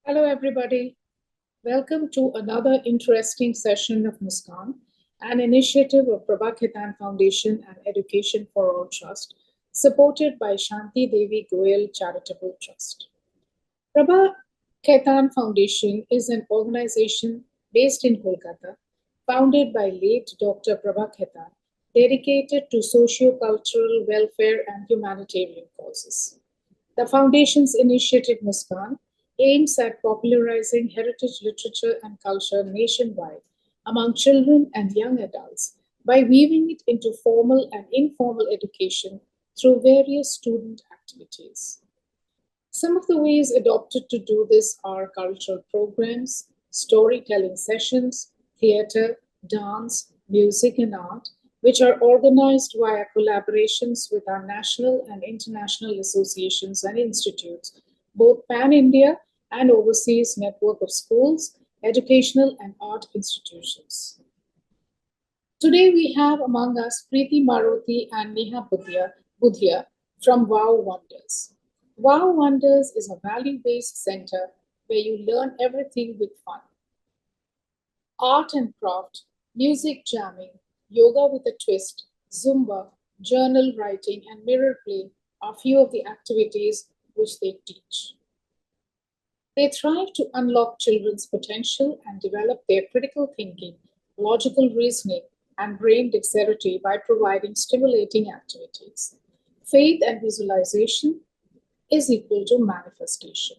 Hello, everybody. Welcome to another interesting session of Muskan, an initiative of Prabha Khaitan Foundation and Education for All Trust, supported by Shanti Devi Goyal Charitable Trust. Prabha Khaitan Foundation is an organization based in Kolkata, founded by late Dr. Prabha Khaitan, dedicated to socio-cultural welfare and humanitarian causes. The Foundation's initiative Muskan aims at popularizing heritage literature and culture nationwide among children and young adults by weaving it into formal and informal education through various student activities. Some of the ways adopted to do this are cultural programs, storytelling sessions, theater, dance, music, and art, which are organized via collaborations with our national and international associations and institutes, both pan India and overseas network of schools, educational, and art institutions. Today we have among us Preeti Maruti and Neha Budhia from Wow Wonders. Wow Wonders is a value based center where you learn everything with fun. Art and craft, music jamming, yoga with a twist, Zumba, journal writing, and mirror play are few of the activities which they teach. They thrive to unlock children's potential and develop their critical thinking, logical reasoning, and brain dexterity by providing stimulating activities. Faith and visualization is equal to manifestation.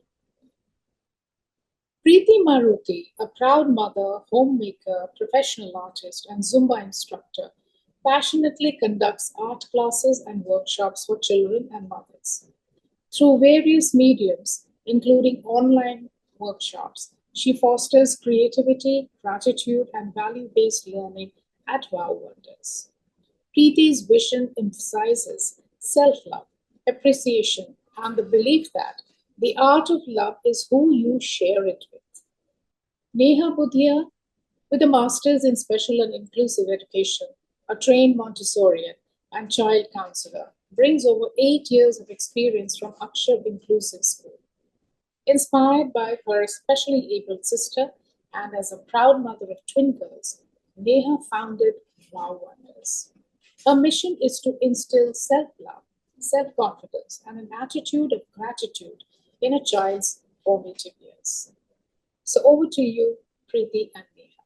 Preeti Maruti, a proud mother, homemaker, professional artist, and Zumba instructor, passionately conducts art classes and workshops for children and mothers. Through various mediums, including online workshops, she fosters creativity, gratitude, and value based learning at Wow Wonders. Preeti's vision emphasizes self love, appreciation, and the belief that the art of love is who you share it with. Neha Budhia, with a master's in special and inclusive education, a trained Montessorian and child counselor, brings over 8 years of experience from Akshar Inclusive School. Inspired by her specially abled sister and as a proud mother of twin girls, Neha founded Wow Wonders. Her mission is to instill self love, self confidence, and an attitude of gratitude in a child's formative years. So over to you, Preeti and Neha.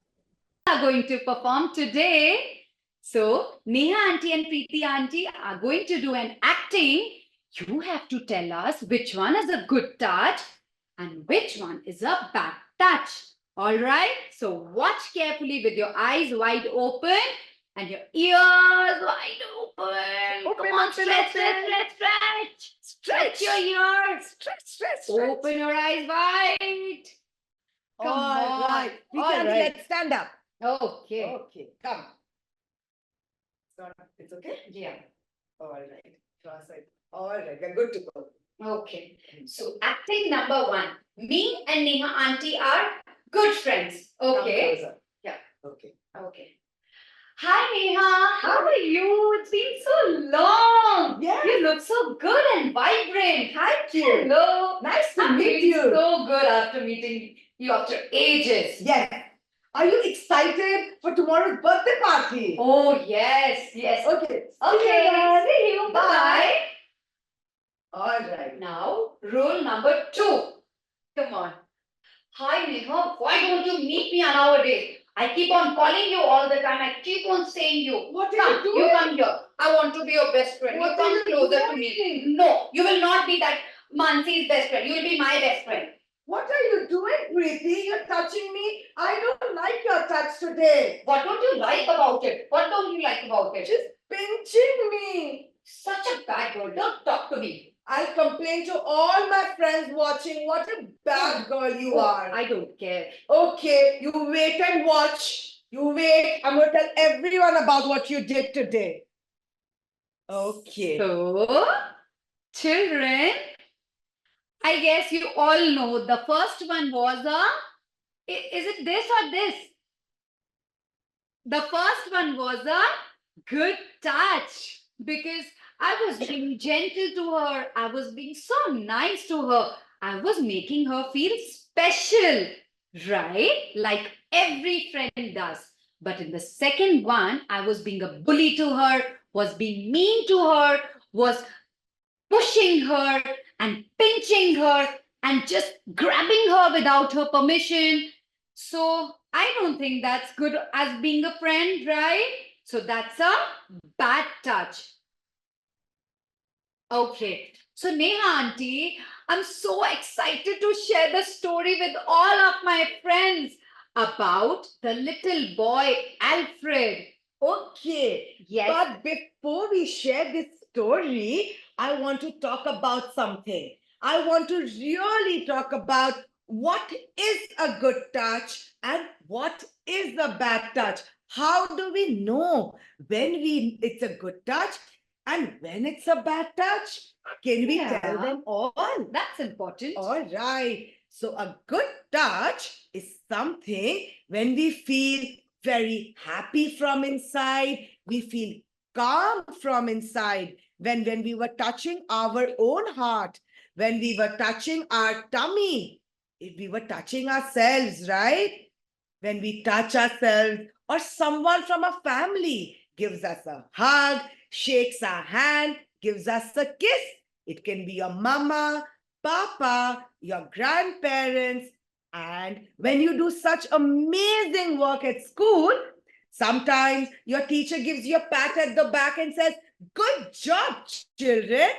Are going to perform today. So, Neha auntie and Preeti auntie are going to do an acting. You have to tell us which one is a good touch and which one is a bad touch. All right? So, watch carefully with your eyes wide open and your ears wide open. Come on, stretch. Stretch your ears. Stretch. Open your eyes wide. Come All on. right. We All can right. let's stand up. Okay. Okay, come. It's okay? Yeah. All right. Cross it. All right, we're good to go. Okay. So acting number one. Me and Neha auntie are good friends. Come Okay. closer. Yeah. Okay. Okay. Hi Neha. How are you? It's been so long. Yeah. You look so good and vibrant. Hi. Thank you. Hello. Nice to I'm meet feeling you. so good after meeting you after ages. Yes. Are you excited for tomorrow's birthday party? Oh yes. Yes. Okay. Okay. then. See you. Bye. All right. Now, rule number two. Come on. Hi, Neha. Why don't you meet me nowadays? I keep on calling you all the time. I keep on saying you. What are Come, you doing? you come here. I want to be your best friend. What you are come you closer to me. doing? No, you will not be that Mansi's best friend. You will be my best friend. What are you doing, Preeti? You're touching me. I don't like your touch today. What don't you like about it? What don't you like about it? She's pinching me. Such a bad girl. Don't talk to me. I'll complain to all my friends watching. What a bad girl you are. I don't care. Okay, you wait and watch. You wait. I'm going to tell everyone about what you did today. Okay. So, children, I guess you all know the first one was is it this or this? The first one was a good touch because I was being gentle to her. I was being so nice to her. I was making her feel special, right? Like every friend does. But in the second one, I was being a bully to her, was being mean to her, was pushing her and pinching her and just grabbing her without her permission. So I don't think that's good as being a friend, right? So that's a bad touch. Okay. So Neha auntie, I'm so excited to share the story with all of my friends about the little boy Alfred. Okay. Yes. But before we share this story, I want to talk about something. I want to really talk about what is a good touch and what is a bad touch. How do we know when it's a good touch and when it's a bad touch? Can we tell Yeah. them all? That's important. All right. So a good touch is something when we feel very happy from inside, we feel calm from inside. When we were touching our own heart, when we were touching our tummy, if we were touching ourselves, right? When we touch ourselves or someone from a family gives us a hug, shakes our hand, gives us a kiss. It can be your mama, papa, your grandparents. And when you do such amazing work at school, sometimes your teacher gives you a pat at the back and says, "Good job, children."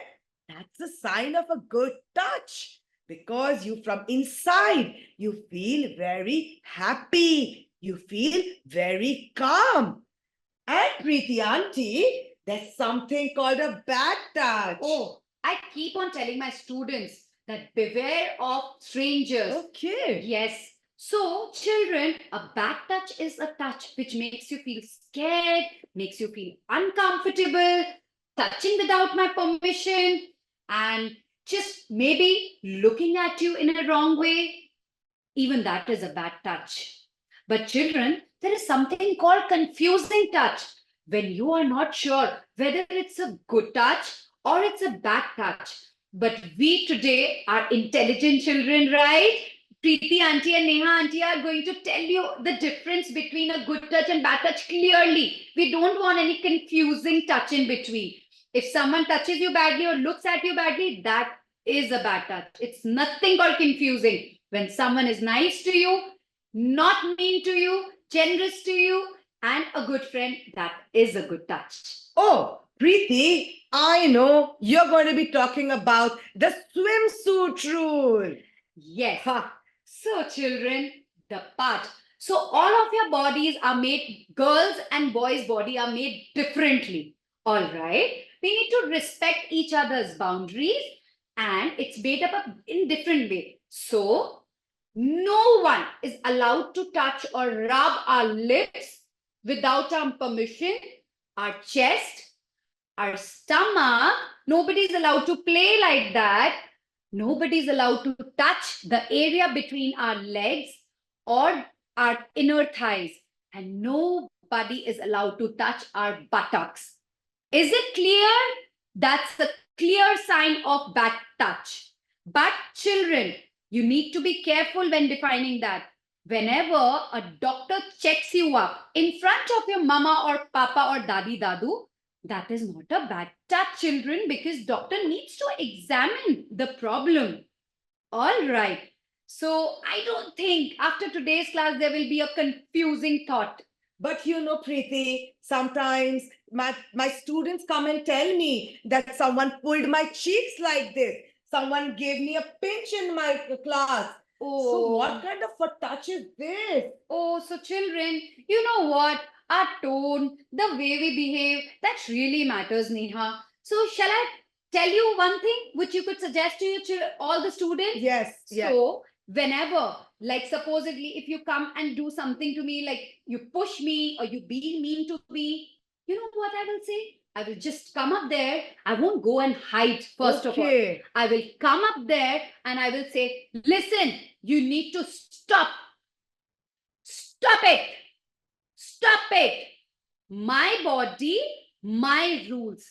That's a sign of a good touch because you from inside, you feel very happy. You feel very calm. And Preeti auntie, there's something called a bad touch. Oh, I keep on telling my students that beware of strangers. Okay. Yes. So, children, a bad touch is a touch which makes you feel scared, makes you feel uncomfortable, touching without my permission, and just maybe looking at you in a wrong way. Even that is a bad touch. But, children, there is something called confusing touch when you are not sure whether it's a good touch or it's a bad touch. But we today are intelligent children, right? Preeti auntie and Neha auntie are going to tell you the difference between a good touch and bad touch clearly. We don't want any confusing touch in between. If someone touches you badly or looks at you badly, that is a bad touch. It's nothing called confusing. When someone is nice to you, not mean to you, generous to you, and a good friend, that is a good touch. Oh, Preeti, I know you're going to be talking about the swimsuit rule. Yes. Ha. So, children, the part. So, all of your bodies are made, girls and boys' body are made differently. All right. We need to respect each other's boundaries and it's made up in different way. So, no one is allowed to touch or rub our lips without our permission, our chest, our stomach. Nobody's allowed to play like that. Nobody's allowed to touch the area between our legs or our inner thighs. And nobody is allowed to touch our buttocks. Is it clear? That's the clear sign of bad touch. But children, you need to be careful when defining that. Whenever a doctor checks you up in front of your mama or papa or dadi dadu, that is not a bad touch, children, because doctor needs to examine the problem. All right. So I don't think after today's class there will be a confusing thought. But you know, Preeti, sometimes my students come and tell me that someone pulled my cheeks like this. Someone gave me a pinch in my class. So what kind of a touch is this? Oh, so children, you know what? Our tone, the way we behave, that really matters, Neha. So shall I tell you one thing which you could suggest to all the students? Yes, yes. So whenever, like supposedly, if you come and do something to me, like you push me or you be mean to me, you know what I will say? I will just come up there. I won't go and hide, first of all. Okay. I will come up there and I will say, listen, you need to stop. Stop it. Stop it. My body, my rules.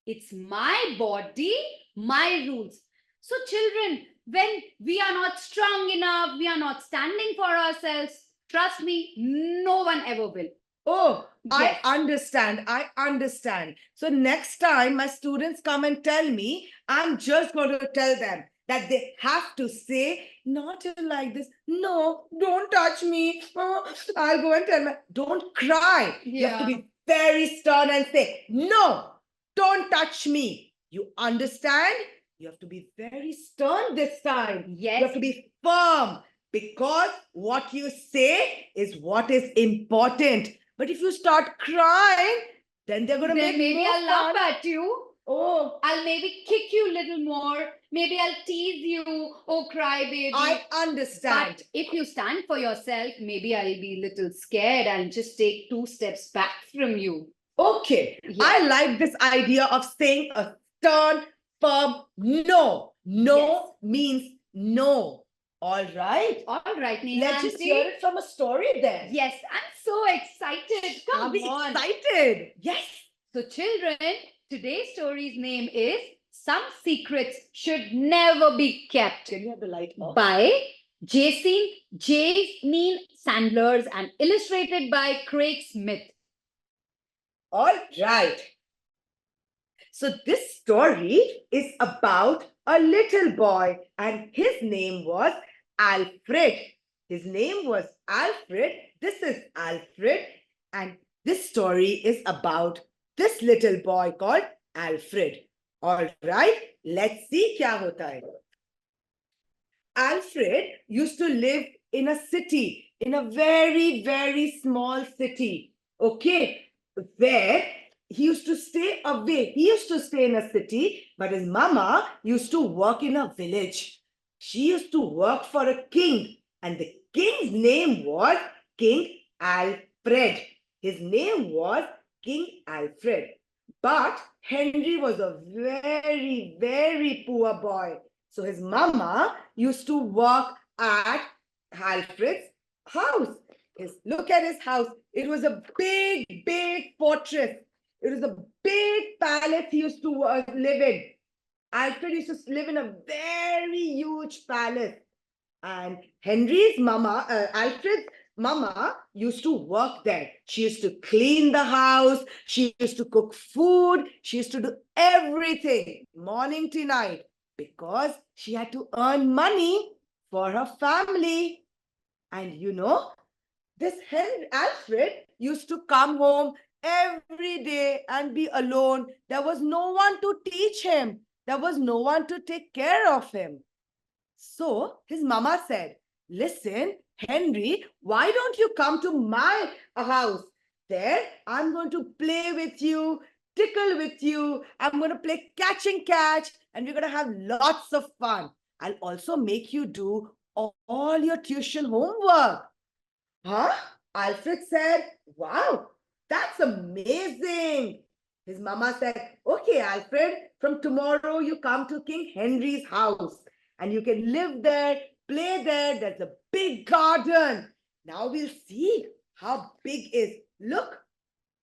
It's my body, my rules. So children, when we are not strong enough, we are not standing for ourselves. Trust me, no one ever will. Oh, Yes. I understand. I understand. So next time my students come and tell me, I'm just going to tell them that they have to say, not like this. No, don't touch me. Oh, I'll go and tell my, don't cry. You have to Yeah. be very stern and say, no, don't touch me. You understand? You have to be very stern this time. You Yes. have to be firm because what you say is what is important. But if you start crying, then they're going to Then make maybe more I'll laugh fun. at you. Oh, I'll maybe kick you a little more. Maybe I'll tease you. Oh, cry baby. I understand. But if you stand for yourself, maybe I'll be a little scared and just take 2 steps back from you. Okay, Yes. I like this idea of saying a stern, firm no. No means no. All right. All right, Neha Let's just aunty. hear it from a story then. Yes, I'm so excited. I'll Come be on. excited. Yes. So, children, today's story's name is Some Secrets Should Never Be Kept Can you have the light off? by Jasmine Sandlers and illustrated by Craig Smith. All right. So this story is about a little boy and his name was Alfred. His name was Alfred. This is Alfred and this story is about this little boy called Alfred. All right, let's see kya hota hai. Alfred used to live in a city, in a very, very small city. Okay, where he used to stay away. He used to stay in a city, but his mama used to work in a village. She used to work for a king, and the king's name was King Alfred. His name was King Alfred. But Henry was a very, very poor boy. So his mama used to work at Alfred's house. Look at his house. It was a big, big fortress. It was a big palace he used to live in. Alfred used to live in a very huge palace. And Henry's mama, Alfred's mama used to work there. She used to clean the house. She used to cook food. She used to do everything morning to night because she had to earn money for her family. And you know, this Alfred used to come home every day and be alone. There was no one to teach him. There was no one to take care of him. So his mama said, listen, Henry, why don't you come to my house? There, I'm going to play with you, tickle with you. I'm going to play catch and catch, and we're going to have lots of fun. I'll also make you do all your tuition homework. Huh? Alfred said, wow, that's amazing. His mama said, okay, Alfred, from tomorrow you come to King Henry's house and you can live there, play there. There's a big garden. Now we'll see how big is. Look,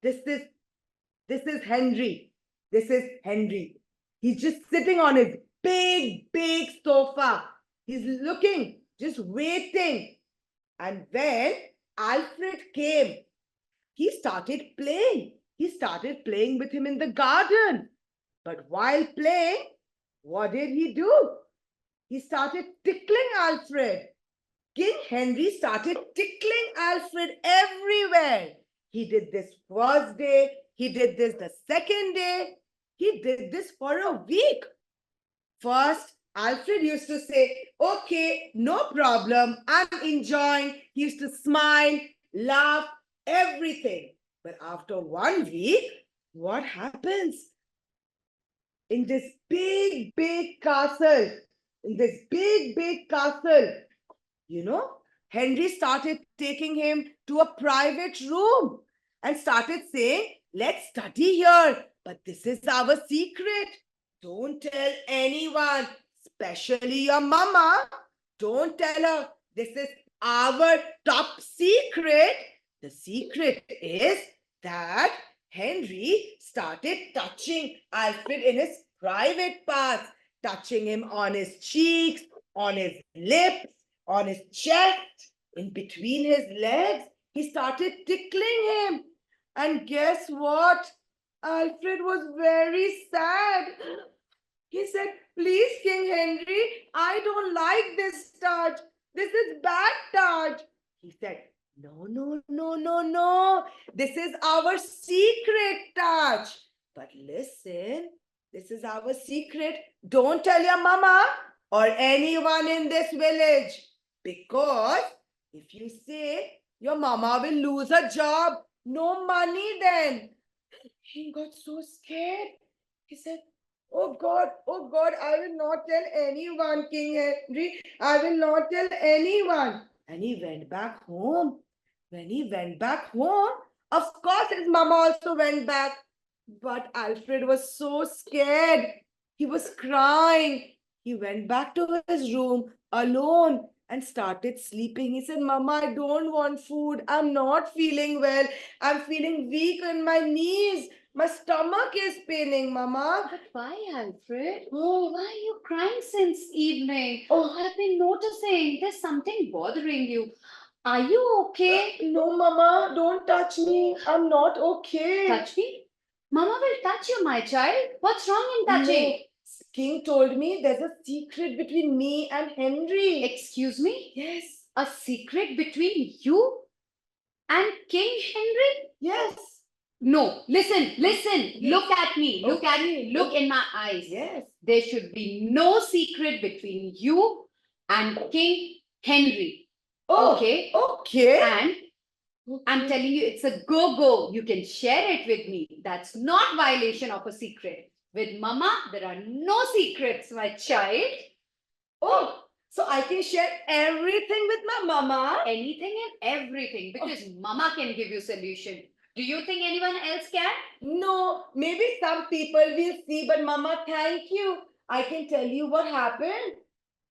this is Henry. This is Henry. He's just sitting on his big, big sofa. He's looking, just waiting. And when Alfred came, he started playing. He started playing with him in the garden. But while playing, what did he do? He started tickling Alfred. King Henry started tickling Alfred everywhere. He did this first day. He did this the second day. He did this for a week. First, Alfred used to say, okay, no problem. I'm enjoying. He used to smile, laugh, everything. But after 1 week, what happens? In this big, big castle, you know, Henry started taking him to a private room and started saying, let's study here. But this is our secret. Don't tell anyone, especially your mama. Don't tell her. This is our top secret. The secret is that Henry started touching Alfred in his private parts, touching him on his cheeks, on his lips, on his chest, in between his legs. He started tickling him. And guess what? Alfred was very sad. He said, "Please, King Henry, I don't like this touch. This is bad touch." He said, "No, no, no, no, no. This is our secret touch. But listen, this is our secret. Don't tell your mama or anyone in this village. Because if you say, your mama will lose her job. No money then." He got so scared. He said, oh God, I will not tell anyone, King Henry. I will not tell anyone." And he went back home. When he went back home, of course his mama also went back. But Alfred was so scared. He was crying. He went back to his room alone and started sleeping. He said, "Mama, I don't want food. I'm not feeling well. I'm feeling weak in my knees. My stomach is paining, Mama." But why, Alfred? Why are you crying since evening? Oh. I've been noticing there's something bothering you. Are you okay? No, Mama, don't touch me. I'm not okay. Touch me? Mama will touch you, my child. What's wrong in touching? No. King told me there's a secret between me and Henry. Excuse me? Yes. A secret between you and King Henry? Yes. No, listen. Yes. Look at me. Look at Okay. me. Look in my eyes. Yes. There should be no secret between you and King Henry. Oh, Okay? okay. And I'm telling you, it's a go-go. You can share it with me. That's not violation of a secret. With Mama, there are no secrets, my child. Oh, so I can share everything with my mama? Anything and everything, because Mama can give you solution. Do you think anyone else can? No, maybe some people will see, but Mama, thank you. I can tell you what happened.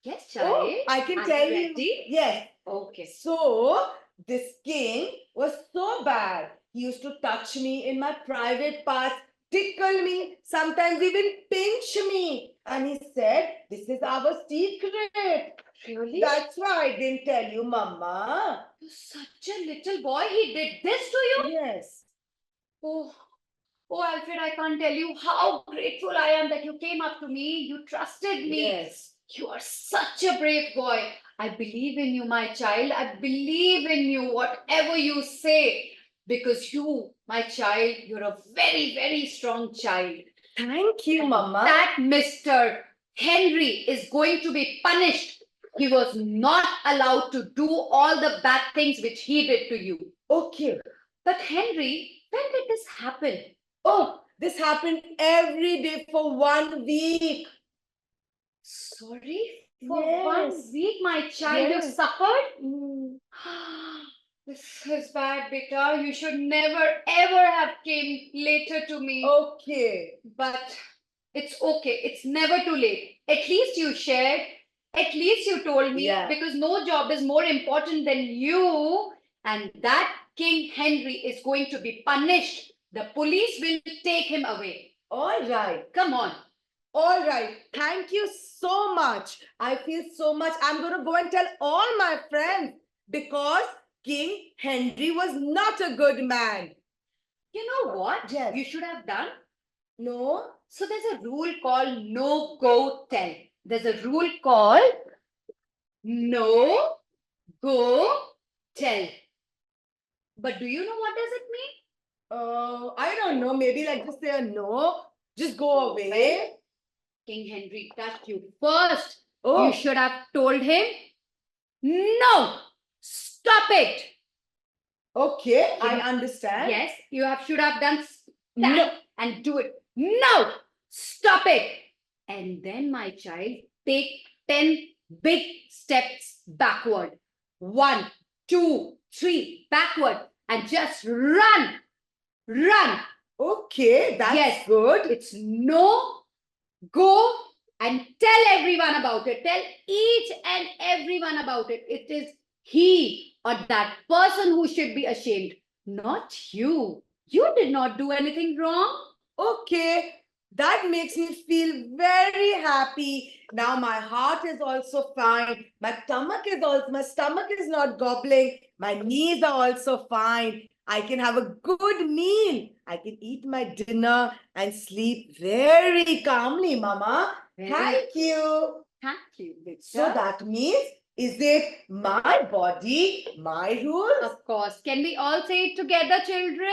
Yes, child. Oh, I can Are tell you you. ready? Yes. Okay. So, this king was so bad. He used to touch me in my private parts, tickle me, sometimes even pinch me. And he said, this is our secret. Really? That's why I didn't tell you, Mama. You're such a little boy. He did this to you? Yes. Oh, Alfred, I can't tell you how grateful I am that you came up to me. You trusted me. Yes. You are such a brave boy. I believe in you, my child. I believe in you, whatever you say. Because you, my child, you're a very, very strong child. Thank you, And Mama. that Mr. Henry is going to be punished. He was not allowed to do all the bad things which he did to you. Okay. But Henry, when did this happen? Oh, this happened every day for 1 week. Sorry? For Yes. 1 week, my child, you Yes. suffered? Mm. This is bad, beta. You should never ever have came later to me. Okay. But it's okay. It's never too late. At least you shared. At least you told me. Yeah. Because no job is more important than you. And that King Henry is going to be punished. The police will take him away. All right. Come on. All right. Thank you so much. I feel so much. I'm going to go and tell all my friends because King Henry was not a good man. You know what Yes. you should have done? No? So there's a rule called no go tell. There's a rule called no go tell. But do you know what does it mean? I don't know. Maybe like just say a no. Just go away. King Henry touched you first. Oh. You should have told him, no, stop it. Okay, I understand. Yes, you should have done No. that and do it. No, stop it. And then, my child, take 10 big steps backward. 1, 2, 3, backward. And just run. Run. Okay, that's Yes. good. It's no, go and tell everyone about it. Tell each and everyone about it. It is he or that person who should be ashamed, not you. You did not do anything wrong. Okay, That makes me feel very happy. Now my heart is also fine. My stomach is not gobbling. My knees are also fine. I can have a good meal. I can eat my dinner and sleep very calmly, Mama. Thank you. Thank you, Diksha. So that means, is it my body, my rules? Of course. Can we all say it together, children?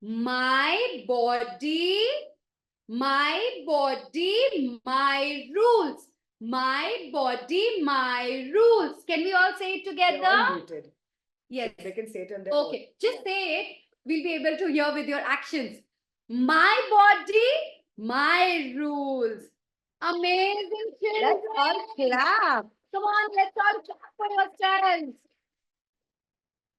My body, my rules. My body, my rules. Can we all say it They're all together? muted. Yes. They can say it on their own. Okay. Just say it. We'll be able to hear with your actions. My body, my rules. Amazing, children. Let's all clap. Come on, let's all clap for yourselves.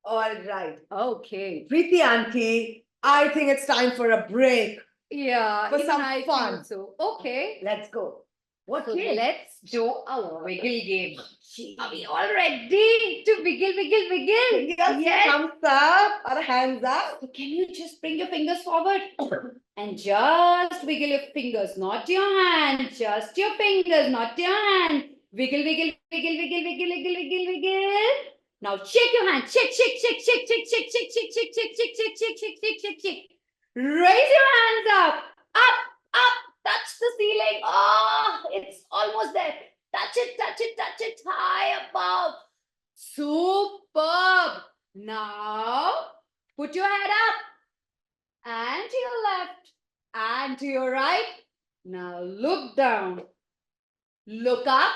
All right. Okay. Preeti Auntie, I think it's time for a break. Yeah. For even some I fun. feel so. Okay. Let's go. What So game? let's do a wiggle game. Are we all ready to wiggle, wiggle, wiggle? Yes. Thumbs up or hands up. So can you just bring your fingers forward and just wiggle your fingers, not your hands, just your fingers, not your hand. Wiggle, wiggle, wiggle, wiggle, wiggle, wiggle, wiggle, wiggle. Now shake your hand. Shake, shake, shake, shake, shake, shake, shake, shake, shake, shake, shake, shake, shake, shake, shake, shake, shake. Raise your hands up, up, up. Touch the ceiling. Oh, it's almost there. Touch it, touch it, touch it. High above. Superb. Now, put your head up and to your left and to your right. Now look down. Look up.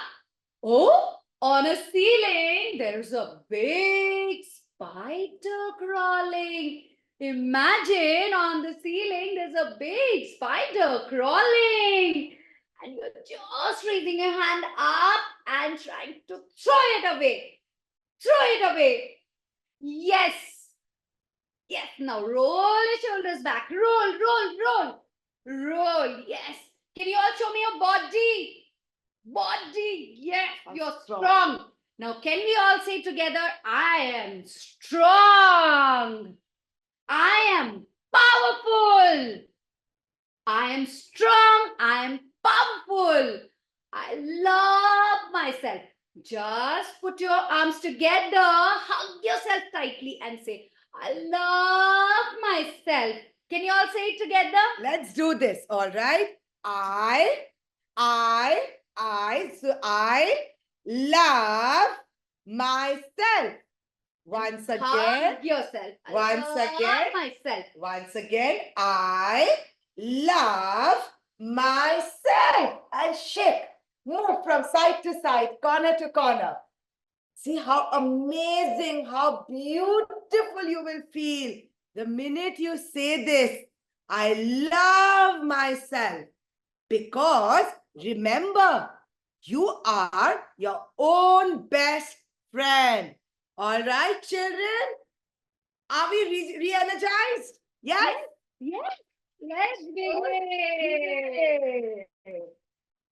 Oh, on a ceiling, there's a big spider crawling. Imagine on the ceiling, there's a big spider crawling. And you're just raising your hand up and trying to throw it away. Throw it away. Yes. Yes. Now roll your shoulders back. Roll, roll, roll. Roll. Yes. Can you all show me your body? Body. Yes. I'm You're strong. strong. Now, can we all say together, I am strong. I am powerful. I am strong. I am powerful. I love myself. Just put your arms together, hug yourself tightly and say, I love myself. Can you all say it together? Let's do this. All right. So I love myself. Once again. Hug yourself. I Once love again. myself. Once again. I love myself. And shake. Move from side to side, corner to corner. See how amazing, how beautiful you will feel the minute you say this. I love myself. Because remember, you are your own best friend. All right, children? Are we re-energized? Yes? Yes. Let's begin.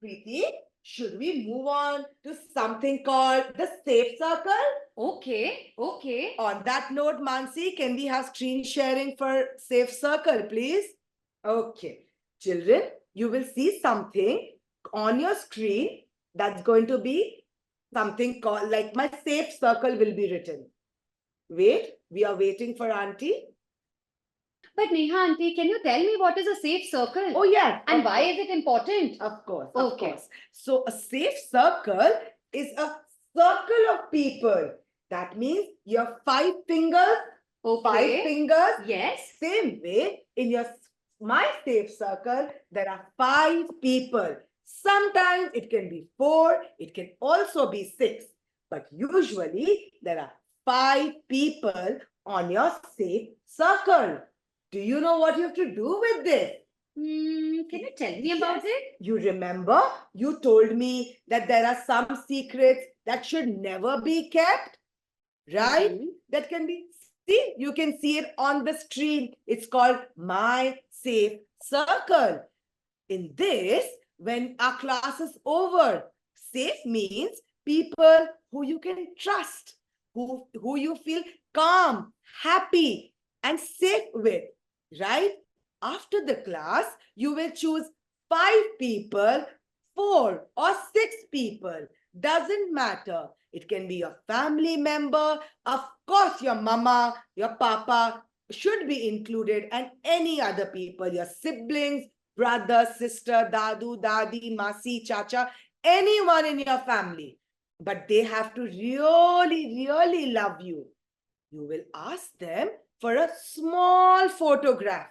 Preeti, should we move on to something called the safe circle? Okay. Okay. On that note, Mansi, can we have screen sharing for safe circle, please? Okay. Children, you will see something on your screen that's going to be something called, like my safe circle will be written. Wait, we are waiting for Auntie. But Neha auntie, can you tell me what is a safe circle? Oh, yes. And of why course. is it important? Of course, Okay. of course. So a safe circle is a circle of people. That means your 5 fingers, Okay. 5 fingers. Yes. Same way, in my safe circle, there are 5 people. Sometimes it can be 4, it can also be 6. But usually there are 5 people on your safe circle. Do you know what you have to do with this? Can you tell me about it? You remember you told me that there are some secrets that should never be kept, right? Mhm. That can be, see, you can see it on the screen. It's called My Safe Circle. In this, when our class is over, safe means people who you can trust, who you feel calm, happy, and safe with, right? after the class, you will choose 5 people, 4 or 6 people. Doesn't matter. It can be your family member. Of course, your mama, your papa should be included, and any other people, your siblings, brother, sister, dadu, dadi, masi, chacha, anyone in your family. But they have to really, really love you. You will ask them for a small photograph.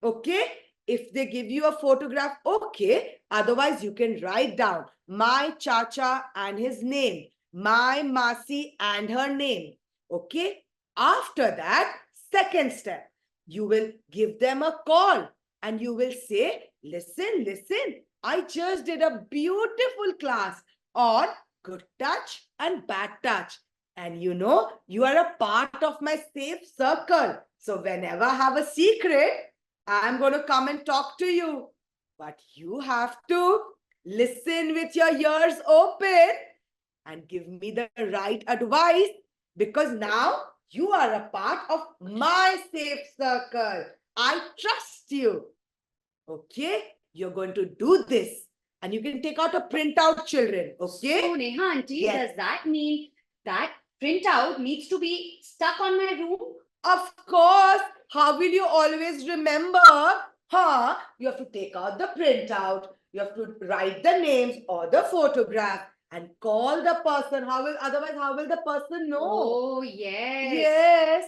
Okay? If they give you a photograph, okay. Otherwise, you can write down my chacha and his name, my masi and her name. Okay? After that, second step, you will give them a call and you will say, listen, I just did a beautiful class on good touch and bad touch. And you know, you are a part of my safe circle. So whenever I have a secret, I'm going to come and talk to you. But you have to listen with your ears open and give me the right advice, because now you are a part of my safe circle. I trust you. Okay? You're going to do this. And you can take out a printout, children. Okay? So, Neha auntie, Yes. does that mean that printout needs to be stuck on my room? Of course. How will you always remember? Huh? You have to take out the printout. You have to write the names or the photograph and call the person. Otherwise, how will the person know? Oh, yes. Yes.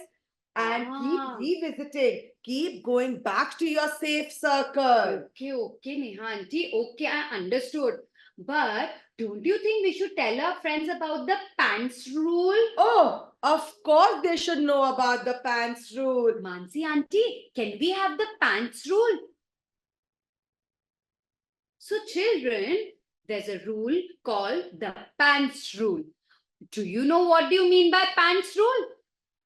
And Ah. keep revisiting. Keep going back to your safe circle. Okay, Neha auntie. Okay, I understood. But don't you think we should tell our friends about the pants rule? Oh, of course they should know about the pants rule. Mansi auntie, can we have the pants rule? So children, there's a rule called the pants rule. Do you know what do you mean by pants rule?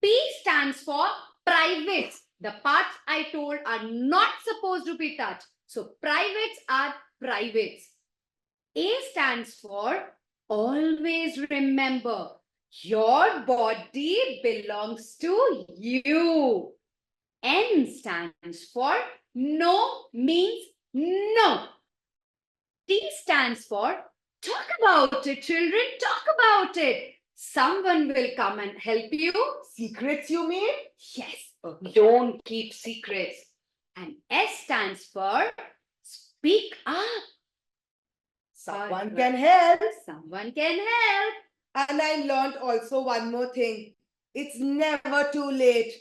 P stands for privates. The parts I told are not supposed to be touched. So privates are privates. A stands for always remember your body belongs to you. N stands for no means no. T stands for talk about it, children, talk about it. Someone will come and help you. Secrets, you mean? Yes, Okay. don't keep secrets. And S stands for speak up. Someone Alright. can help. Someone can help. And I learned also one more thing. It's never too late.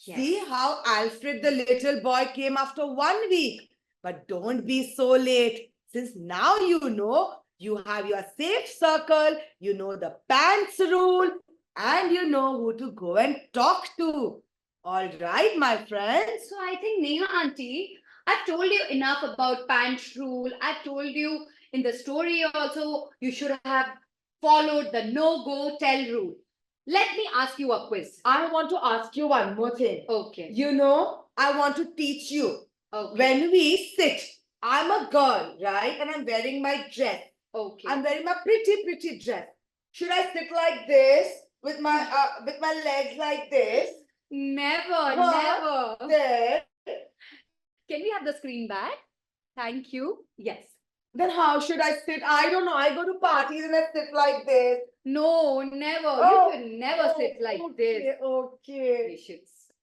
Yes. See how Alfred the little boy came after 1 week. But don't be so late. Since now you know, you have your safe circle, you know the pants rule, and you know who to go and talk to. All right, my friends. So I think Neha auntie, I've told you enough about pants rule. I've told you in the story also you should have followed the no go tell rule. Let me ask you a quiz. I want to ask you one more thing. Okay. You know, I want to teach you. Okay. When we sit, I'm a girl, right? And I'm wearing my dress. Okay. I'm wearing my pretty dress. Should I sit like this with my legs like this? Never. Then Can we have the screen back? Thank you. Yes. then how should I sit? I don't know. I go to parties and I sit like this. No, never. Oh, You should never sit like this. Okay. You should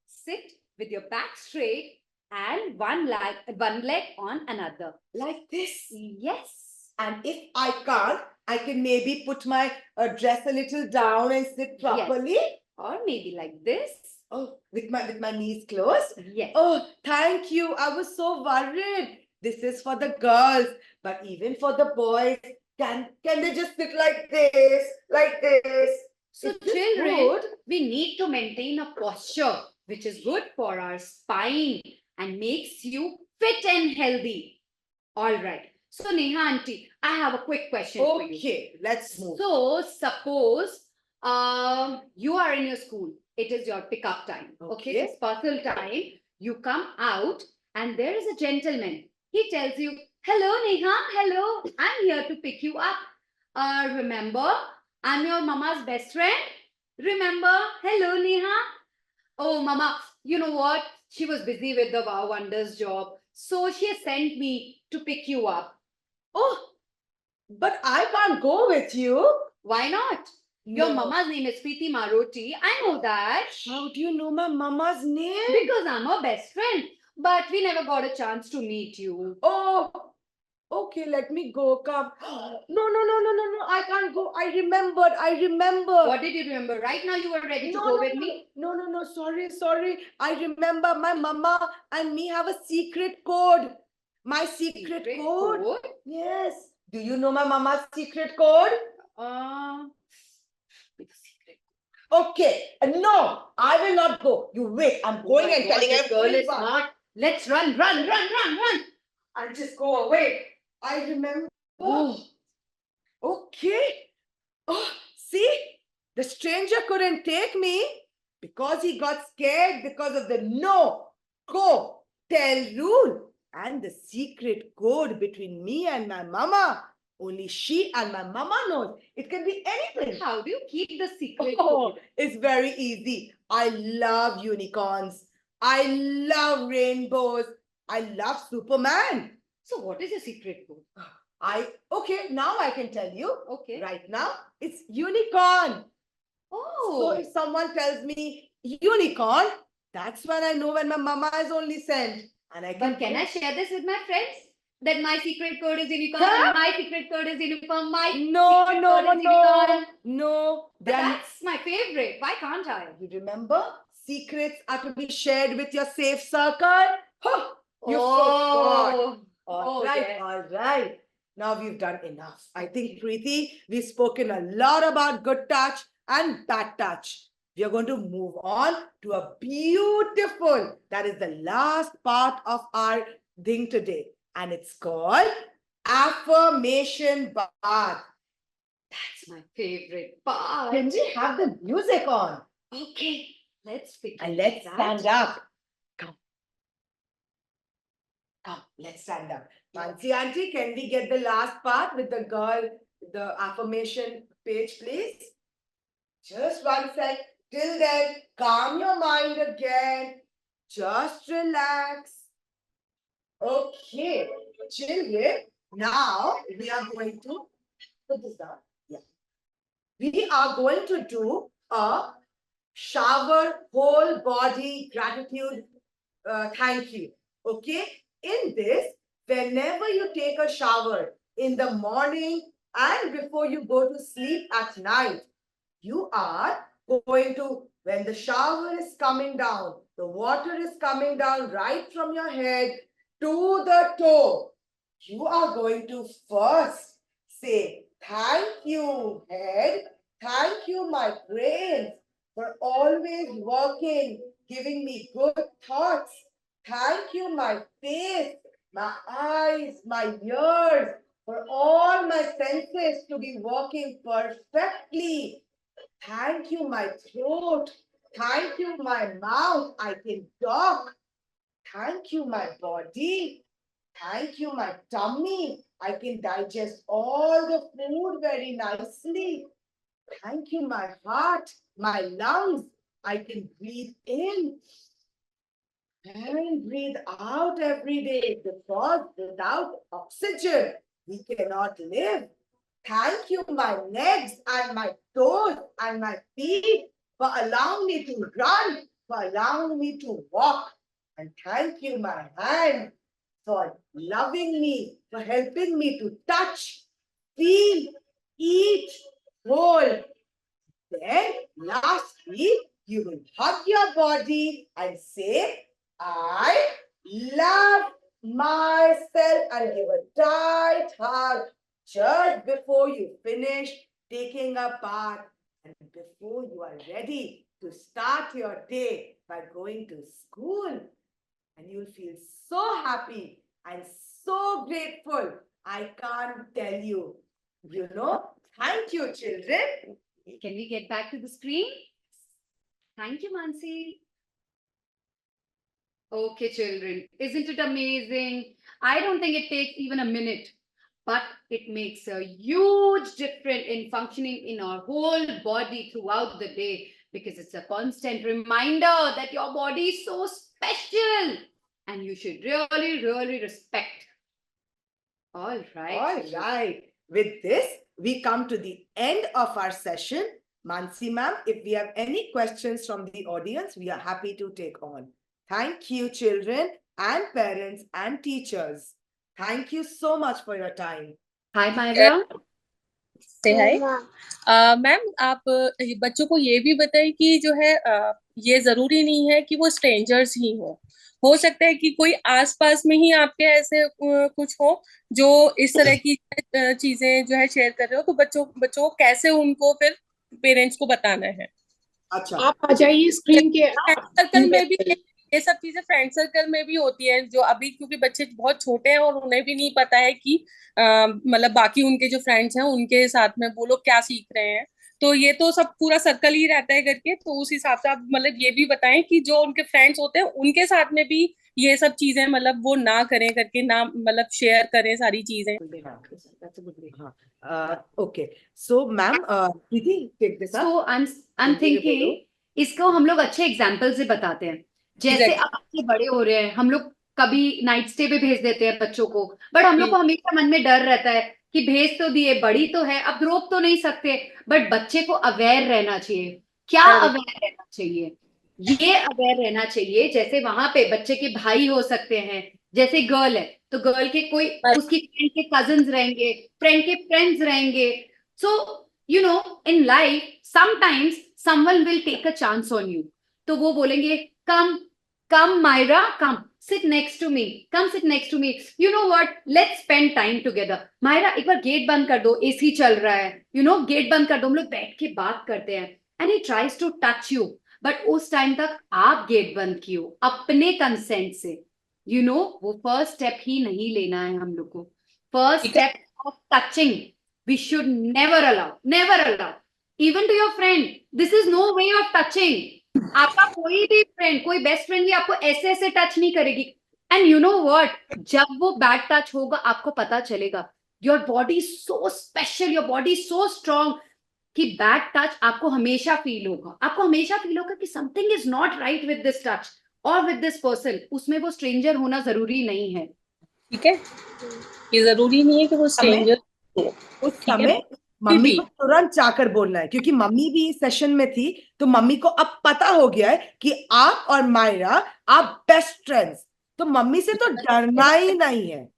sit with your back straight and one leg on another. Like this. Yes. And if I can't, I can maybe put my dress a little down and sit properly. Or maybe like this. Oh, with my knees closed. Yes. Oh, thank you. I was so worried. This is for the girls, but even for the boys, can they just sit like this, like this? So Is this children, good? we need to maintain a posture which is good for our spine and makes you fit and healthy. All right. So Neha auntie, I have a quick question for you. Okay, let's move. So suppose you are in your school. It is your pickup time. Okay, Okay. it's personal time. You come out and there is a gentleman. He tells you, hello Neha, hello, I'm here to pick you up. Remember, I'm your mama's best friend. Remember, hello Neha. Oh mama, you know what? she was busy with the Wow Wonders job. So she has sent me to pick you up. Oh, but I can't go with you. Why not? Your No. mama's name is Preeti Maroti. I know that. How do you know my mama's name? Because I'm her best friend. But we never got a chance to meet you. Oh, okay, let me go. Come. No. I can't go. I remembered. What did you remember? Right now you were ready to No, go no, with no, me? no. Sorry. I remember my mama and me have a secret code. My secret code. Yes. Do you know my mama's secret code? It's a secret. Okay. No, I will not go. You wait. I'm going and telling this girl is everyone. smart. Let's run. I'll just go away. I remember. Oh, Okay. Oh, see? The stranger couldn't take me because he got scared because of the no, go, tell rule and the secret code between me and my mama. Only she and my mama knows. It can be anything. how do you keep the secret Oh, code? it's very easy. I love unicorns. I love rainbows. I love Superman. So what is your secret code? Okay, now I can tell you. Okay. Right now, it's unicorn. So Oh, if someone tells me unicorn, that's when I know when my mama is only sent. And I can. but can I share this with my friends? That my secret code is unicorn. Huh? My secret code is unicorn. My No, secret no, code is no, unicorn. no. But Then that's my favorite. Why can't I? you remember, secrets are to be shared with your safe circle. Huh, you forgot. All right, yes. all right. Now we've done enough. I think, Preeti, we've spoken a lot about good touch and bad touch. We are going to move on to a beautiful, that is the last part of our thing today. And it's called affirmation bath. That's my favorite part. Can we have the music on? Okay, let's begin. And let's that. stand up. Come, let's stand up. Mansi auntie, can we get the last part with the girl, the affirmation page, please? Just one sec. Till then, calm your mind again. Just relax. Okay, children, now we are going to put this down. Yeah. We are going to do a shower whole body gratitude thank you. Okay? In this, whenever you take a shower in the morning and before you go to sleep at night, you are going to, when the shower is coming down, the water is coming down right from your head to the toe, you are going to first say, thank you, head. Thank you, my brain, for always working, giving me good thoughts. Thank you, my face, my eyes, my ears, for all my senses to be working perfectly. Thank you, my throat. Thank you, my mouth. I can talk. Thank you, my body. Thank you, my tummy. I can digest all the food very nicely. Thank you, my heart, my lungs. I can breathe in and breathe out every day because without oxygen, we cannot live. Thank you, my legs and my toes and my feet for allowing me to run, for allowing me to walk. And thank you, my hands, for loving me, for helping me to touch, feel, eat, hold. Then, lastly, you will hug your body and say, I love myself, and give a tight hug just before you finish taking a bath and before you are ready to start your day by going to school. And you'll feel so happy and so grateful. I can't tell you. You know, thank you, children. Can we get back to the screen? Thank you, Mansi. Okay, children, isn't it amazing? I don't think it takes even a minute, but it makes a huge difference in functioning in our whole body throughout the day because it's a constant reminder that your body is so special. special and you should really respect. All right. All right. With this, we come to the end of our session. Mansi ma'am, if we have any questions from the audience, we are happy to take on. Thank you, children and parents and teachers. Thank you so much for your time. Hi, Myra. से hi ma'am, आप बच्चों को ये भी बताइए कि जो है ये जरूरी नहीं है कि वो स्ट्रेंजर्स ही हो सकता है कि कोई आसपास में ही आपके ऐसे कुछ हो जो इस तरह की चीजें जो है शेयर कर रहे हो, तो बच्चों को कैसे उनको फिर पेरेंट्स को बताना है। अच्छा, आप आ जाइए स्क्रीन के सर्कल में भी ये सब चीजें फ्रेंड सर्कल में भी होती है, जो अभी क्योंकि बच्चे बहुत छोटे हैं और उन्हें भी नहीं पता है कि मतलब बाकी उनके जो फ्रेंड्स हैं उनके साथ में वो लोग क्या सीख रहे हैं, तो ये तो सब पूरा सर्कल ही रहता है करके, तो उस हिसाब से आप मतलब ये भी बताएं कि जो उनके फ्रेंड्स होते हैं उनके साथ में भी ये सब चीजें मतलब वो ना करें करके, ना मतलब शेयर करें सारी चीजें। Okay, so ma'am, Preeti, take this up. So I'm thinking इसको हम लोग अच्छे एग्जाम्पल से बताते हैं। जैसे अब बच्चे बड़े हो रहे हैं, हम लोग कभी नाइट स्टे पे भेज देते हैं बच्चों को, बट हम लोग को हमेशा मन में डर रहता है कि भेज तो दिए, बड़ी तो है, अब रोक तो नहीं सकते, बट बच्चे को अवेयर रहना चाहिए। क्या अवेयर रहना चाहिए? ये अवेयर रहना चाहिए जैसे वहां पे बच्चे के भाई हो सकते हैं, जैसे गर्ल है तो गर्ल के कोई उसकी फ्रेंड के कजिन्स रहेंगे, फ्रेंड के फ्रेंड्स रहेंगे। So you know in life sometimes someone will take a chance on you, तो वो बोलेंगे come Myra, come sit next to me, come sit next to me, you know what, let's spend time together. Myra एक बार gate बंद कर दो, AC चल रहा है, you know गेट बंद कर दो, हम लोग बैठ के बात करते हैं। and he tries to touch you, but उस टाइम तक आप गेट बंद कियो अपने कंसेंट से, you know वो फर्स्ट स्टेप ही नहीं लेना है हम लोग को। First step of touching we should never allow even to your friend. This is no way of touching. आपका कोई भी फ्रेंड, कोई बेस्ट फ्रेंड भी आपको ऐसे ऐसे टच नहीं करेगी। एंड यू नो व्हाट, जब वो बैड टच होगा आपको पता चलेगा। Your body so special, your body so strong कि बैड टच आपको हमेशा फील होगा। आपको हमेशा फील होगा कि something is not right with this touch और विद दिस पर्सन। उसमें वो स्ट्रेंजर होना जरूरी नहीं है। ठीक है, ये जरूरी नहीं है कि वो स्ट्रेंजर हो। उस समय मम्मी को तुरंत जाकर बोलना है, क्योंकि मम्मी भी इस सेशन में थी, तो मम्मी को अब पता हो गया है कि आप और मायरा आप बेस्ट फ्रेंड्स, तो मम्मी से तो डरना ही नहीं है।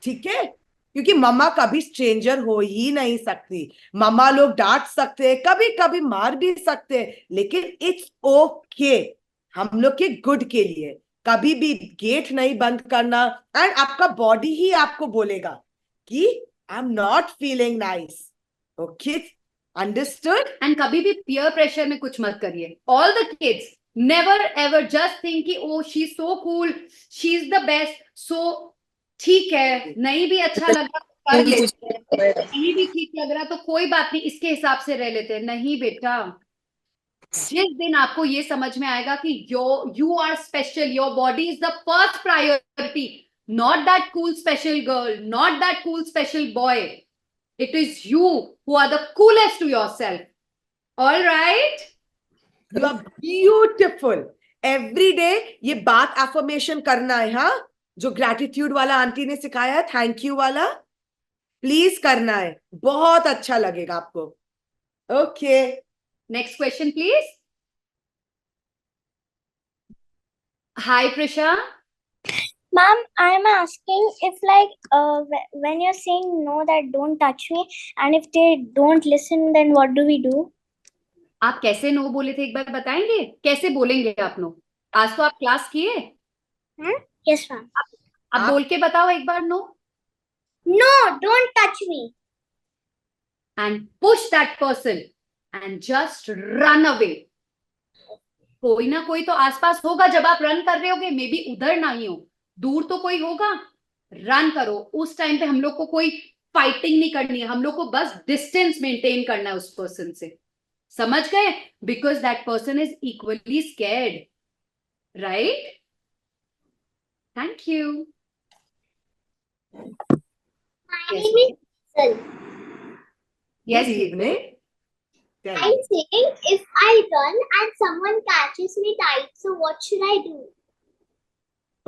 ठीक है, क्योंकि मम्मा कभी स्ट्रेंजर हो ही नहीं सकती। मम्मा लोग डांट सकते हैं, कभी कभी मार भी सकते हैं, लेकिन इट्स ओके, हम लोग के गुड के लिए। कभी भी गेट नहीं बंद करना, एंड आपका बॉडी ही आपको बोलेगा कि I am not feeling nice. Okay, understood? And कभी भी पीयर प्रेशर में कुछ मत करिए। All the kids never ever just think कि oh she is so cool, she is the best, so ठीक है, नहीं भी अच्छा लग रहा तो कर लेते हैं, नहीं भी ठीक लग रहा तो कोई बात नहीं, इसके हिसाब से रह लेते हैं। नहीं बेटा, जिस दिन आपको ये समझ में आएगा कि you are special, your body is the first priority, not that cool special girl, not that cool special boy, it is you who are the coolest to yourself. All right? You are beautiful. Every day ये बात affirmation करना है, हाँ, जो gratitude वाला aunty ने सिखाया है, thank you वाला, प्लीज करना है, बहुत अच्छा लगेगा आपको। Okay, Next question, please. Hi, Prisha. Ma'am, I am asking if when you're saying no that don't touch me, and if they don't listen, then what do we do? आप कैसे no बोले थे, एक बार बताएंगे? कैसे बोलेंगे आप नो? आज तो आप क्लास किए? Yes, ma'am. आप बोल के बताओ एक बार no. No, don't touch me. And push that person and just run away. कोई ना कोई तो आसपास होगा जब आप रन कर रहे होगे, मे बी उधर नहीं हो, दूर तो कोई होगा। रन करो। उस टाइम पे हम लोग को कोई फाइटिंग नहीं करनी है, हम लोग को बस डिस्टेंस मेंटेन करना है उस पर्सन से। समझ गए? Because that person is equally scared, right? Thank you. My name is Hazel. Yes, good evening. Tell me. I'm saying if I run and someone catches me tight, so what should I do?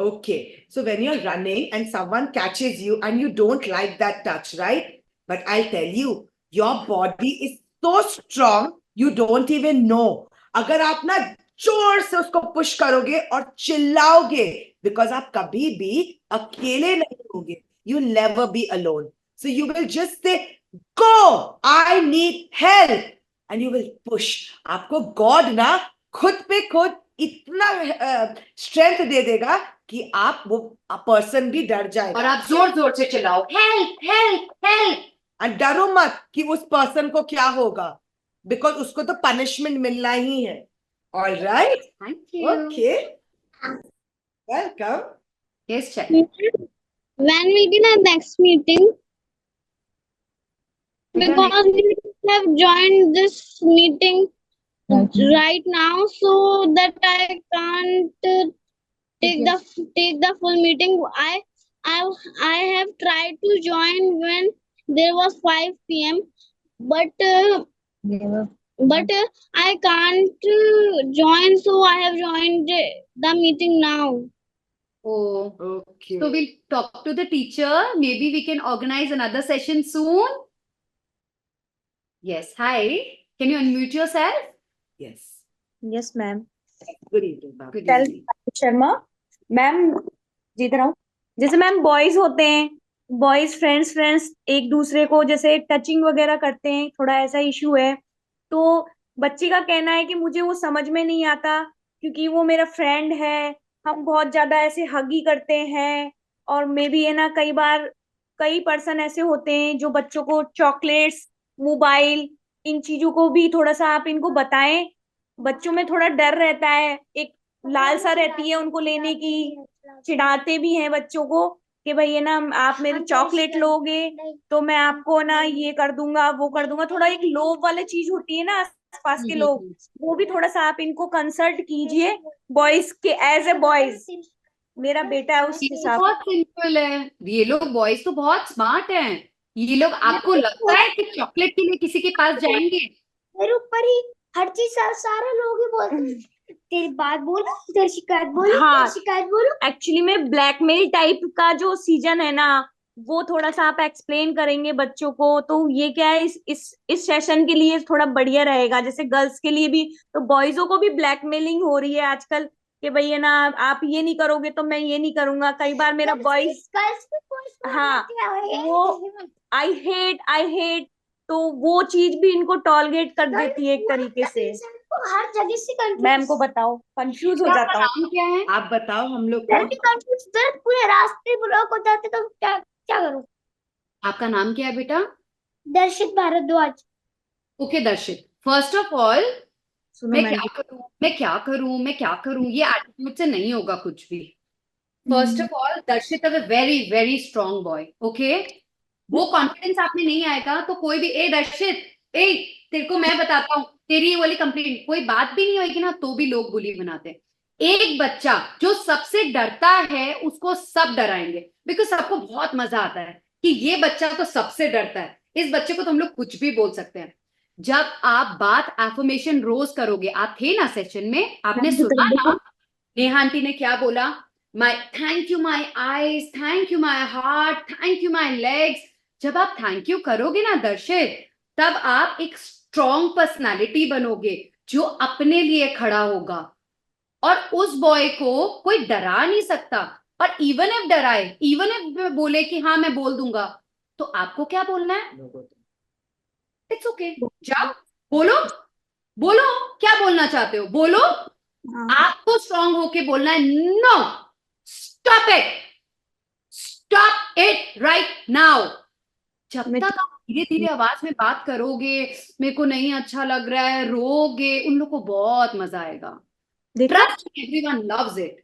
Okay, so when you're running and someone catches you and you don't like that touch, right? But I'll tell you, your body is so strong, you don't even know. अगर आप ना जोर से उसको push करोगे और चिल्लाओगे, because आप कभी भी अकेले नहीं होगे. You'll never be alone. So you will just say, go, I need help. And you will push. आपको God ना खुद पे खुद इतना स्ट्रेंथ दे देगा कि आप वो पर्सन भी डर और जाएगा. आप जोर जोर से चिल्लाओ, हेल्प हेल्प हेल्प. और डरो मत कि उस पर्सन को क्या होगा, बिकॉज उसको तो पनिशमेंट मिलना ही है. All right, thank you. Okay, welcome. Yes check. When we will have next meeting? Because we have joined this meeting right now, so that I can't take the full meeting. I have tried to join when there was 5 p.m. but I can't join, so I have joined the meeting now. Oh, Okay. so we'll talk to the teacher. Maybe we can organize another session soon. Yes. Hi. Can you unmute yourself? Yes. Yes ma'am. Good evening, ma'am. Good Tell evening. Sharma ma'am, जिधर आओ. जैसे ma'am boys होते हैं, boys friends एक दूसरे को जैसे touching वगैरह करते हैं, थोड़ा ऐसा इशू है. तो बच्ची का कहना है कि मुझे वो समझ में नहीं आता क्योंकि वो मेरा फ्रेंड है, हम बहुत ज्यादा ऐसे हगी करते हैं. और मे बी है ना, कई बार कई पर्सन ऐसे होते हैं जो बच्चों को चॉकलेट्स, मोबाइल, इन चीजों को भी थोड़ा सा आप इनको बताएं. बच्चों में थोड़ा डर रहता है, एक लालसा रहती है उनको लेने की. चिढ़ाते भी हैं बच्चों को कि भाई है ना, आप मेरे चॉकलेट लोगे तो मैं आपको ना ये कर दूंगा वो कर दूंगा. थोड़ा एक लोभ वाली चीज होती है ना आसपास के लोग, वो भी थोड़ा सा आप इनको कंसल्ट कीजिए बॉयज के, एज ए बॉयज. मेरा बेटा है उस ये हिसाब. बहुत सिंपल है. ये लोग बॉयज तो बहुत स्मार्ट हैं. ये लोग, आपको लगता है कि चॉकलेट के लिए किसी के पास जाएंगे? मेरे ऊपर ही हर चीज सारे लोग ही बोलते हैं, तेरी बात बोलो, तेरी शिकायत बोलो, हाँ. तेरी शिकायत बोलो. एक्चुअली में ब्लैकमेल टाइप का जो सीजन है ना, वो थोड़ा सा आप एक्सप्लेन करेंगे बच्चों को तो ये क्या है, इस सेशन के लिए थोड़ा बढ़िया रहेगा. जैसे गर्ल्स के लिए भी, तो बॉयजों को भी ब्लैकमेलिंग हो रही है आजकल कि भाई है ना, आप ये नहीं करोगे तो मैं ये नहीं करूंगा. कई बार मेरा बॉयज, हाँ, वो आई हेट, तो वो चीज भी इनको टॉलरेट कर देती है एक तरीके से. हर जगह से मैम को बताओ, कंफ्यूज हो जाता हूँ. नाम क्या है? आप बताओ हम लोग डर को. के कंफ्यूज, डर पूरे रास्ते ब्लॉक हो जाते तो क्या क्या करूं. आपका नाम क्या है बेटा? दर्शित भारद्वाज. ओके दर्शित, फर्स्ट ऑफ ऑल सुनो मैं मैम, क्या करूं, ये एटीट्यूड से नहीं होगा कुछ भी. फर्स्ट ऑफ ऑल, दर्शित is a very very strong boy. Okay, वो कॉन्फिडेंस आप में नहीं आएगा तो कोई भी, ए दर्शित, ए तेरे को मैं बताता हूँ, तेरी ये वाली कंप्लेंट, कोई बात भी नहीं होगी ना तो भी लोग बुली बनाते हैं. एक बच्चा जो सबसे डरता है उसको सब डराएंगे, बिकॉज सबको बहुत मजा आता है कि ये बच्चा तो सबसे डरता है, इस बच्चे को तो हम लोग कुछ भी बोल सकते हैं. जब आप बात एफर्मेशन रोज करोगे, आप थे ना सेशन में, आपने सुना ना नेहा आंटी ने क्या बोला? My thank you my eyes, thank you my heart, thank you my legs. जब आप थैंक यू करोगे ना दर्शित, तब आप एक स्ट्रॉन्ग पर्सनालिटी बनोगे जो अपने लिए खड़ा होगा. और उस बॉय को कोई डरा नहीं सकता. और इवन इफ डराए, इवन इफ बोले कि हाँ मैं बोल दूंगा, तो आपको क्या बोलना है? इट्स ओके, जाओ बोलो, बोलो क्या बोलना चाहते हो, बोलो. आपको स्ट्रॉन्ग होके बोलना है, no, stop it right now. जब तक आप धीरे धीरे आवाज में बात करोगे, मेरे को नहीं अच्छा लग रहा है, रोगे, उन लोग को बहुत मजा आएगा. Trust, everyone loves it.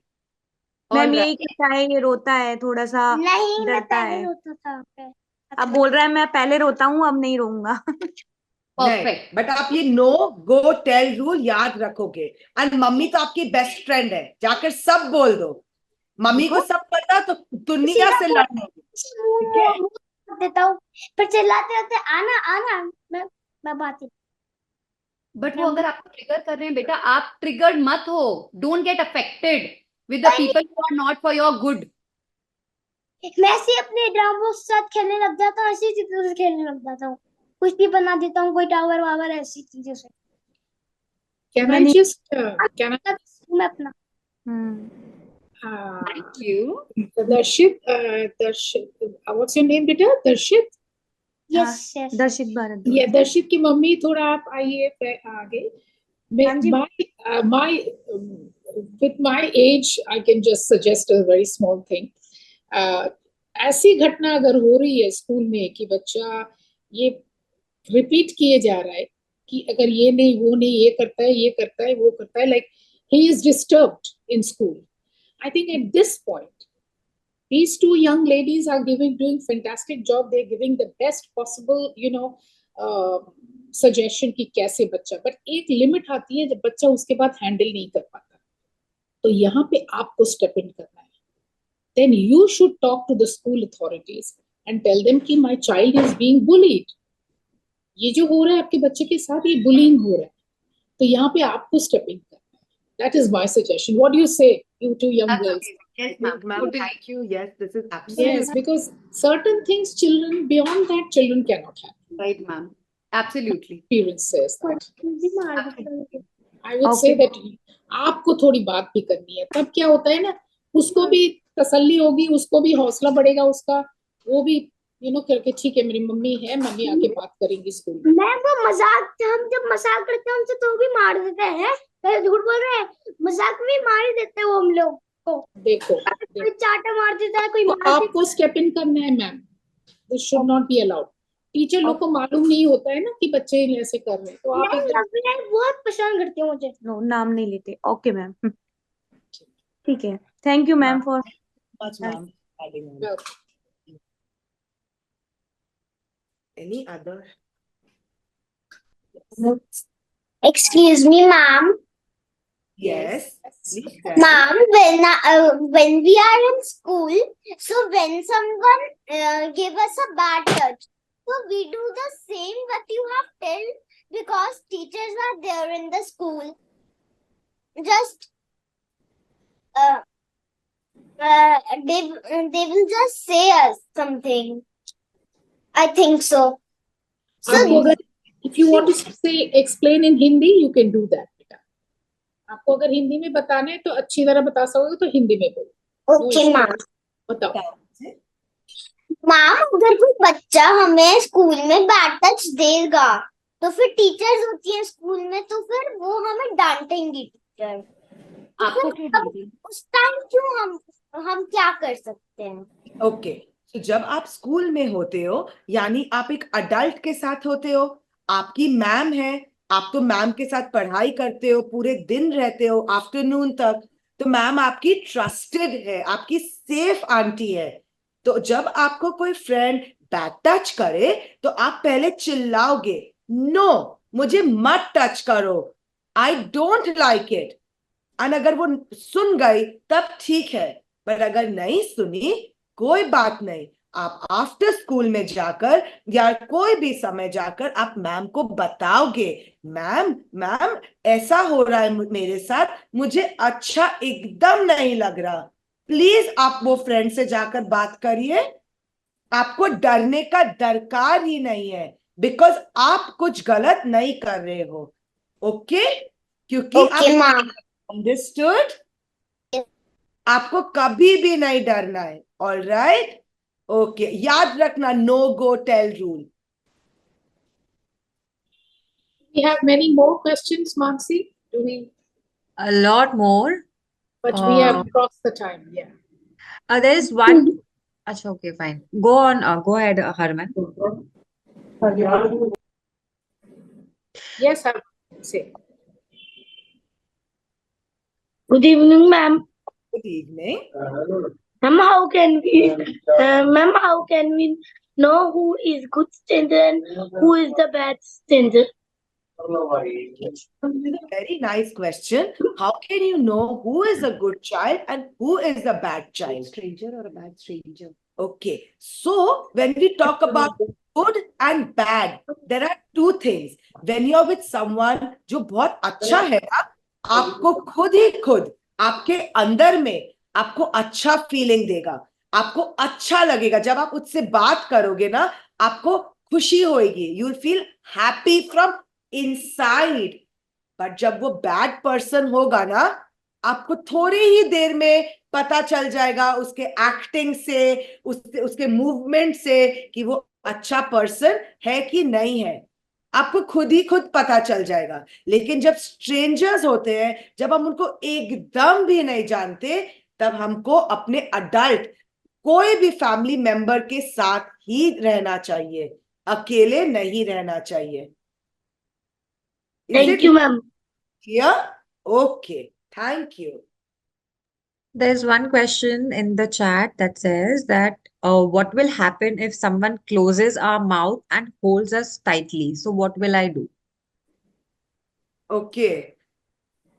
Ma'am यही कहता है, ये रोता है थोड़ा सा, नहीं, मैं डरता पहले है. रोता था. अब बोल रहा है मैं पहले रोता हूँ, अब नहीं रोऊंगा. परफेक्ट. बट आप ये नो गो टेल रूल याद रखोगे. एंड मम्मी तो आपकी बेस्ट फ्रेंड है, जाकर सब बोल दो. मम्मी को सब पता तो दुनिया से लड़ने. देता हूँ, पर चिल्लाते रहते, आना आना, मैं बात ही. बट वो अगर आपको ट्रिगर कर रहे हैं बेटा, आप ट्रिगर्ड मत हो, don't get affected. with the people who are not for your good? मैं ऐसे अपने ड्रामों के साथ खेलने लग जाता हूँ, ऐसी चीजों से खेलने लग जाता हूँ, कुछ भी बना देता हूँ, कोई टावर वावर ऐसी चीजों से। Can I just can I मैं अपना Thank you. Darshit, what's your name, beta? Darshit? Yes yes दर्शित भारद्वाज। Yeah, Darshit की मम्मी, थोड़ा आप आइए आगे. हाँ जी। With my age, I can just suggest a very small thing. ऐसी घटना अगर हो रही है स्कूल में कि बच्चा ये रिपीट किए जा रहा है कि अगर ये नहीं, वो नहीं, ये करता है, ये करता है, वो करता है, like he is disturbed in school. I think at this point, these two young ladies are doing fantastic job. They're giving the best possible, suggestion कि कैसे बच्चा, but एक लिमिट आती है जब बच्चा उसके बाद हैंडल नहीं कर पाता, तो यहाँ पे आपको स्टेप इन करना है. Then you should talk to the school authorities and tell them कि my child is being bullied. ये जो हो रहा है आपके बच्चे के साथ, ये बुलिंग हो रहा है, तो यहाँ पे आपको स्टेप इन करना है. That is my suggestion. What do you say, you two young That's girls? amazing. Yes, Ma'am. ma'am. Totally. Thank you. Yes, this is absolutely Yes, because certain things children, beyond that, children cannot have. right, ma'am. Absolutely. Experience says that. Absolutely. I would say that आपको थोड़ी बात भी करनी है, तब क्या होता है ना, उसको भी तसल्ली होगी, उसको भी हौसला बढ़ेगा उसका, वो भी करके ठीक है मेरी मम्मी है, मम्मी आके बात करेंगी स्कूल में. मैम वो मजाक, हम जब मजाक करते हैं उनसे तो भी मार देते हैं, पहले झूठ बोल रहे हैं, मजाक में मार ही देते हैं वो हम लोग को. देखो, कोई चाटा मार देता है, कोई तो मार देता आपको स्टेप इन करना है ma'am. This should not be allowed. Teacher लोग को मालूम नहीं होता है ना कि बच्चे ऐसे कर रहे हैं, तो आप है. मैं बहुत परेशान करती हूँ मुझे. नो, नाम नहीं लेते. ओके मैम, ठीक है. Thank you ma'am for much, ma'am. Adding on. Any other? Excuse me, ma'am. Yes. Please tell. Ma'am, when we are in school, so when someone give us a bad touch, so we do the same what you have told, because teachers are there in the school. Just they will just say us something. I think so. आपको अगर if you want to say explain in Hindi, you can do that. बेटा, आपको अगर हिंदी में बताना है तो अच्छी तरह बता सकोगे तो हिंदी में बोलो. Okay, ma'am. बताओ. मैम, अगर कोई बच्चा हमें स्कूल में बैड टच देगा तो फिर टीचर्स होती हैं स्कूल में, तो फिर वो हमें डांटेंगी टीचर. आपको क्यों डांटेंगी? उस टाइम क्यों हम क्या कर सकते हैं? ओके, तो जब आप स्कूल में होते हो, यानी आप एक अडल्ट के साथ होते हो, आपकी मैम है, आप तो मैम के साथ पढ़ाई करते हो, पूरे दिन रहते हो आफ्टरनून तक, तो मैम आपकी ट्रस्टेड है, आपकी सेफ आंटी है. तो जब आपको कोई फ्रेंड बैड टच करे तो आप पहले चिल्लाओगे, नो मुझे मत टच करो, आई डोंट लाइक इट. और अगर वो सुन गई तब ठीक है, पर अगर नहीं सुनी कोई बात नहीं, आप आफ्टर स्कूल में जाकर या कोई भी समय जाकर आप मैम को बताओगे, मैम ऐसा हो रहा है मेरे साथ, मुझे अच्छा एकदम नहीं लग रहा. प्लीज आप वो फ्रेंड से जाकर बात करिए. आपको डरने का दरकार ही नहीं है, बिकॉज आप कुछ गलत नहीं कर रहे हो. ओके, क्योंकि आप अंडरस्टूड, आपको कभी भी नहीं डरना है. ऑलराइट, ओके, याद रखना, no go tell rule. We have many more questions, Mansi. Do we? A lot more. But we have crossed the time. Yeah. There is one. Achha, okay, fine. Go on. Go ahead, Harman. Yes, I say. Good evening, ma'am. Good evening. Ma'am, how can we know who is good stranger and who is the bad stranger? Very nice question. How can you know who is a good child and who is a bad child? Stranger or a bad stranger? Okay, so when we talk about good and bad, there are two things. When you're with someone जो बहुत अच्छा है ना, आपको खुद ही खुद आपके अंदर में आपको अच्छा फीलिंग देगा, आपको अच्छा लगेगा। जब आप उससे बात करोगे ना, आपको खुशी होगी, you will feel happy from inside. But जब वो बैड पर्सन होगा ना, आपको थोड़ी ही देर में पता चल जाएगा उसके एक्टिंग से, उसके मूवमेंट से कि वो अच्छा पर्सन है कि नहीं है। आपको खुद ही खुद पता चल जाएगा। लेकिन जब स्ट्रेंजर्स होते हैं, जब हम उनको एकदम भी नहीं जानते, तब हमको अपने अडल्ट कोई भी फैमिली मेंबर के साथ ही रहना चाहिए, अकेले नहीं रहना चाहिए। Thank you, ma'am. Clear? Okay, thank you. There's one question in the chat that says that what will happen if someone closes our mouth and holds us tightly? So what will I do? Okay.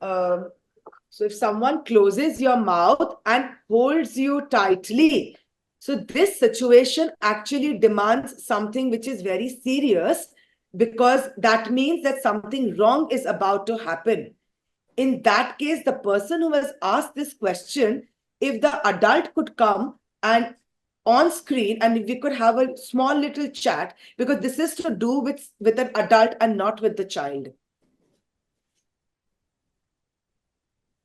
So if someone closes your mouth and holds you tightly, so this situation actually demands something which is very serious, because that means that something wrong is about to happen. In that case, the person who has asked this question, if the adult could come and on screen and if we could have a small little chat, because this is to do with an adult and not with the child.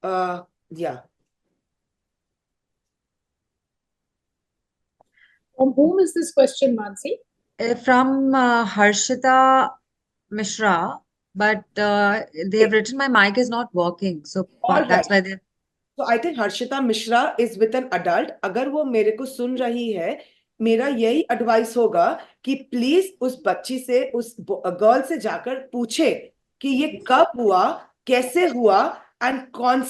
Yeah. From whom is this question, Mansi? From Harshita Mishra, but they have written my mic is not working. So All that's right. why they. So I think Harshita Mishra is with an adult. अगर वो मेरे को सुन रही है, मेरा यही advice होगा कि प्लीज उस बच्ची से, उस गर्ल से जाकर पूछे कि ये कब हुआ, कैसे हुआ एंड कौन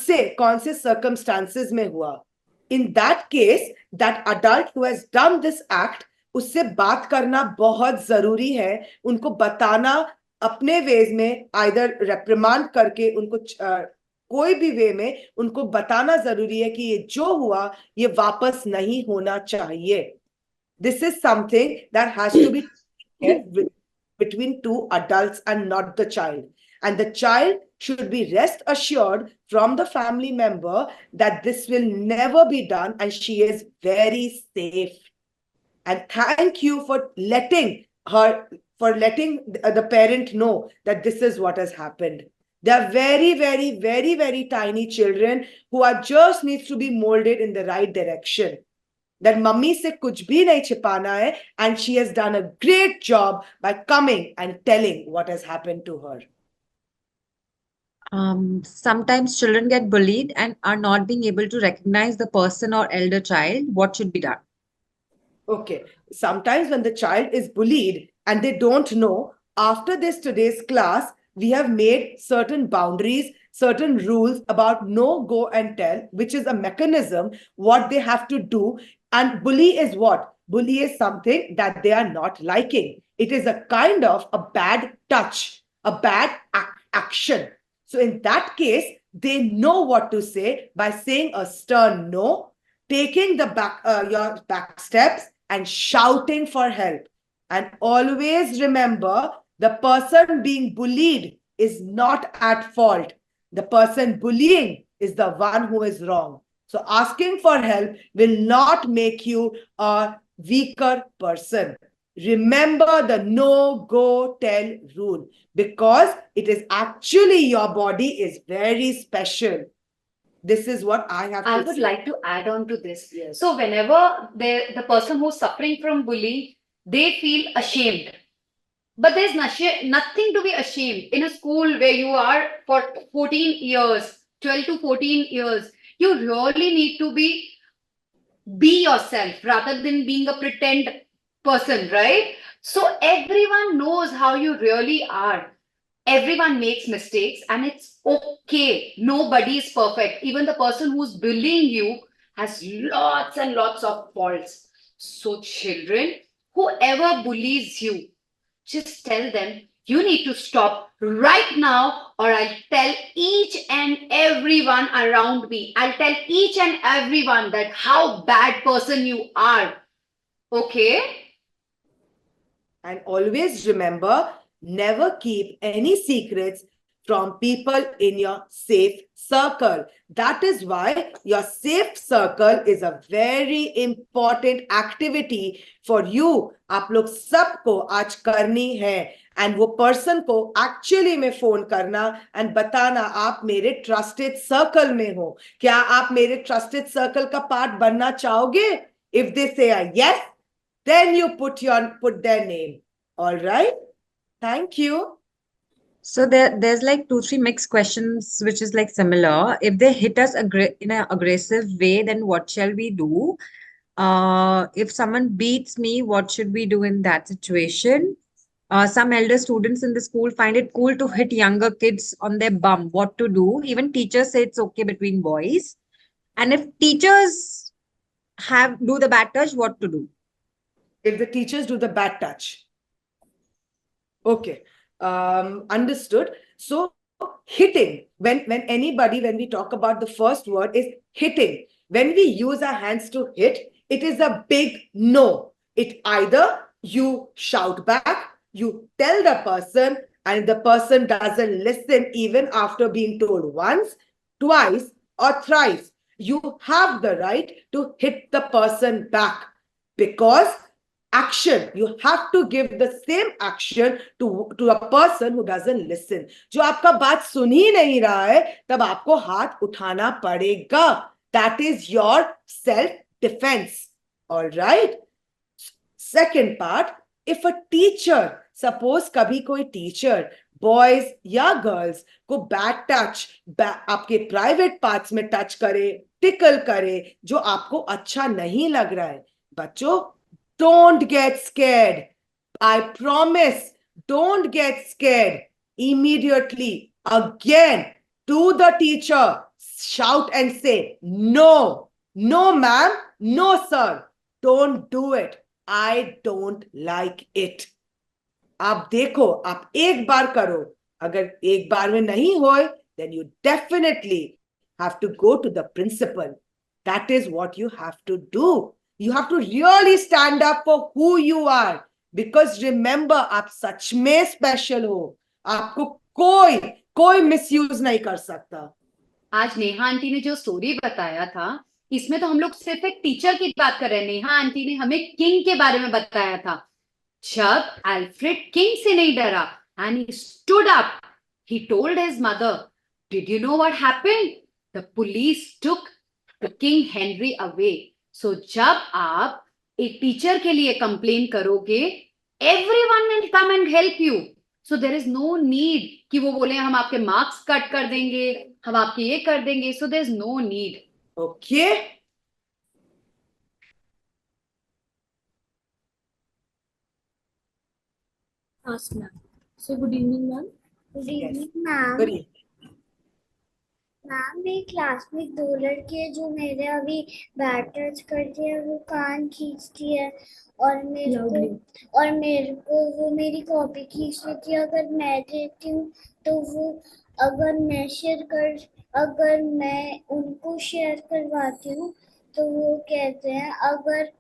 से सर्कमस्टांसेस में हुआ. In that case, that adult who has done this act, उससे बात करना बहुत जरूरी है. उनको बताना अपने वेज में, आइदर रेप्रिमांड करके उनको कोई भी वे में उनको बताना जरूरी है कि ये जो हुआ ये वापस नहीं होना चाहिए. This is something that has to be between two adults and not the child. And the child should be rest assured from the family member that this will never be done and she is very safe. And thank you for letting the parent know that this is what has happened. They are very, very, very, very tiny children who are just needs to be molded in the right direction. That mummy se kuch bhi nahi chipana hai, and she has done a great job by coming and telling what has happened to her. Sometimes children get bullied and are not being able to recognize the person or elder child. What should be done? Okay. Sometimes when the child is bullied and they don't know, after today's class, we have made certain boundaries, certain rules about no, go and tell, which is a mechanism, what they have to do. And bully is what? Bully is something that they are not liking. It is a kind of a bad touch, a bad action. So in that case, they know what to say by saying a stern no, taking the your back steps and shouting for help. And always remember, the person being bullied is not at fault. The person bullying is the one who is wrong. So asking for help will not make you a weaker person. Remember the no, go, tell rule, because it is actually your body is very special. This is what I have I to would say. like to add on to this. Yes. So whenever the person who's suffering from bullying, they feel ashamed. But there's nothing to be ashamed. In a school where you are for 14 years, 12 to 14 years, you really need to be yourself rather than being a pretend person, right? So everyone knows how you really are. Everyone makes mistakes and it's okay. Nobody is perfect. Even the person who's bullying you has lots and lots of faults. So children, whoever bullies you, just tell them, you need to stop right now, or I'll tell each and everyone around me. I'll tell each and everyone that how bad person you are. Okay? And always remember, never keep any secrets from people in your safe circle. That is why your safe circle is a very important activity for you. आप लोग सबको आज करनी है, and वो person को actually में phone करना and बताना आप मेरे trusted circle में हो. क्या आप मेरे trusted circle का part बनना चाहोगे? If they say a yes, then you put their name. All right? Thank you. So there's like 2-3 mixed questions which is like similar. If they hit us in an aggressive way, then what shall we do? If someone beats me, what should we do in that situation? Some elder students in the school find it cool to hit younger kids on their bum. What to do? Even teachers say it's okay between boys. And if teachers do the bad touch, what to do? If the teachers do the bad touch. Okay. Understood. So hitting, when we talk about the first word is hitting. When we use our hands to hit, it is a big no. It either you shout back, you tell the person, and the person doesn't listen even after being told once, twice, or thrice. You have the right to hit the person back, because action, you have to give the same action to a person who doesn't listen. जो आपका बात सुन ही नहीं रहा है, तब आपको हाथ उठाना पड़ेगा. That is your self-defense. All right? Second part, if a teacher, suppose कभी कोई teacher boys या girls को bad touch, आपके private parts में touch करे, tickle करे, जो आपको अच्छा नहीं लग रहा है, बच्चों, don't get scared. I promise, don't get scared. Immediately, again, to the teacher, shout and say, no, no ma'am, no sir, don't do it. I don't like it. आप देखो, आप एक बार करो. अगर एक बार में नहीं होए, then you definitely have to go to the principal. That is what you have to do. You have to really stand up for who you are. Because remember, आप सच में special हो. आपको कोई misuse नहीं कर सकता. आज नेहा आंटी ने जो स्टोरी बताया था, इसमें तो हम लोग सिर्फ एक टीचर की बात कर रहे हैं. नेहा आंटी ने हमें किंग के बारे में बताया था. जब अल्फ्रेड किंग से नहीं डरा, and he stood up, he told his mother, did you know what happened? The police took the King Henry away. So जब आप एक टीचर के लिए कंप्लेन करोगे, everyone will come and help you. So there is no need कि वो बोले हम आपके मार्क्स कट कर देंगे, हम आपके ये कर देंगे. So there is no need. Okay? Ask ma'am. So good evening, ma'am. Good Yes. evening, ma'am. Good evening. Ma'am मेरी क्लास में 2 लड़के हैं जो मेरे अभी बैट टच करती है, वो कान खींचती है और मेरे को वो मेरी कॉपी खींच लेती है. अगर मैं देती हूँ तो वो अगर मैं उनको शेयर करवाती हूँ तो वो कहते हैं अगर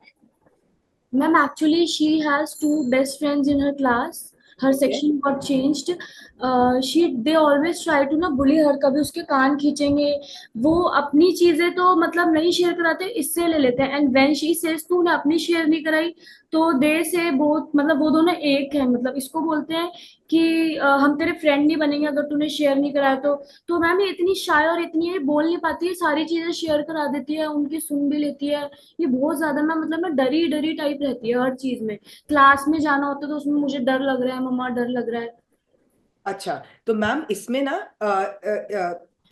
Ma'am, actually, she has 2 best friends in her class. Her section got changed. They always try to ना bully her. कभी उसके कान खींचेंगे. वो अपनी चीजें तो मतलब नहीं शेयर कराते, इससे ले लेते हैं. And when she says तूने अपनी शेयर नहीं कराई, तो they say both, मतलब वो दोनों एक है. मतलब इसको बोलते हैं कि हम तेरे फ्रेंड नहीं बनेंगे अगर तूने शेयर नहीं कराया तो मैम ये इतनी शाय और इतनी ये बोल नहीं पाती है, सारी चीजें शेयर करा देती है, उनकी सुन भी लेती है. ये बहुत ज्यादा मैं मतलब मैं डरी टाइप रहती है हर चीज में. क्लास में जाना होता है तो उसमें मुझे डर लग रहा है, मम्मा डर लग रहा है. अच्छा, तो मैम इसमें ना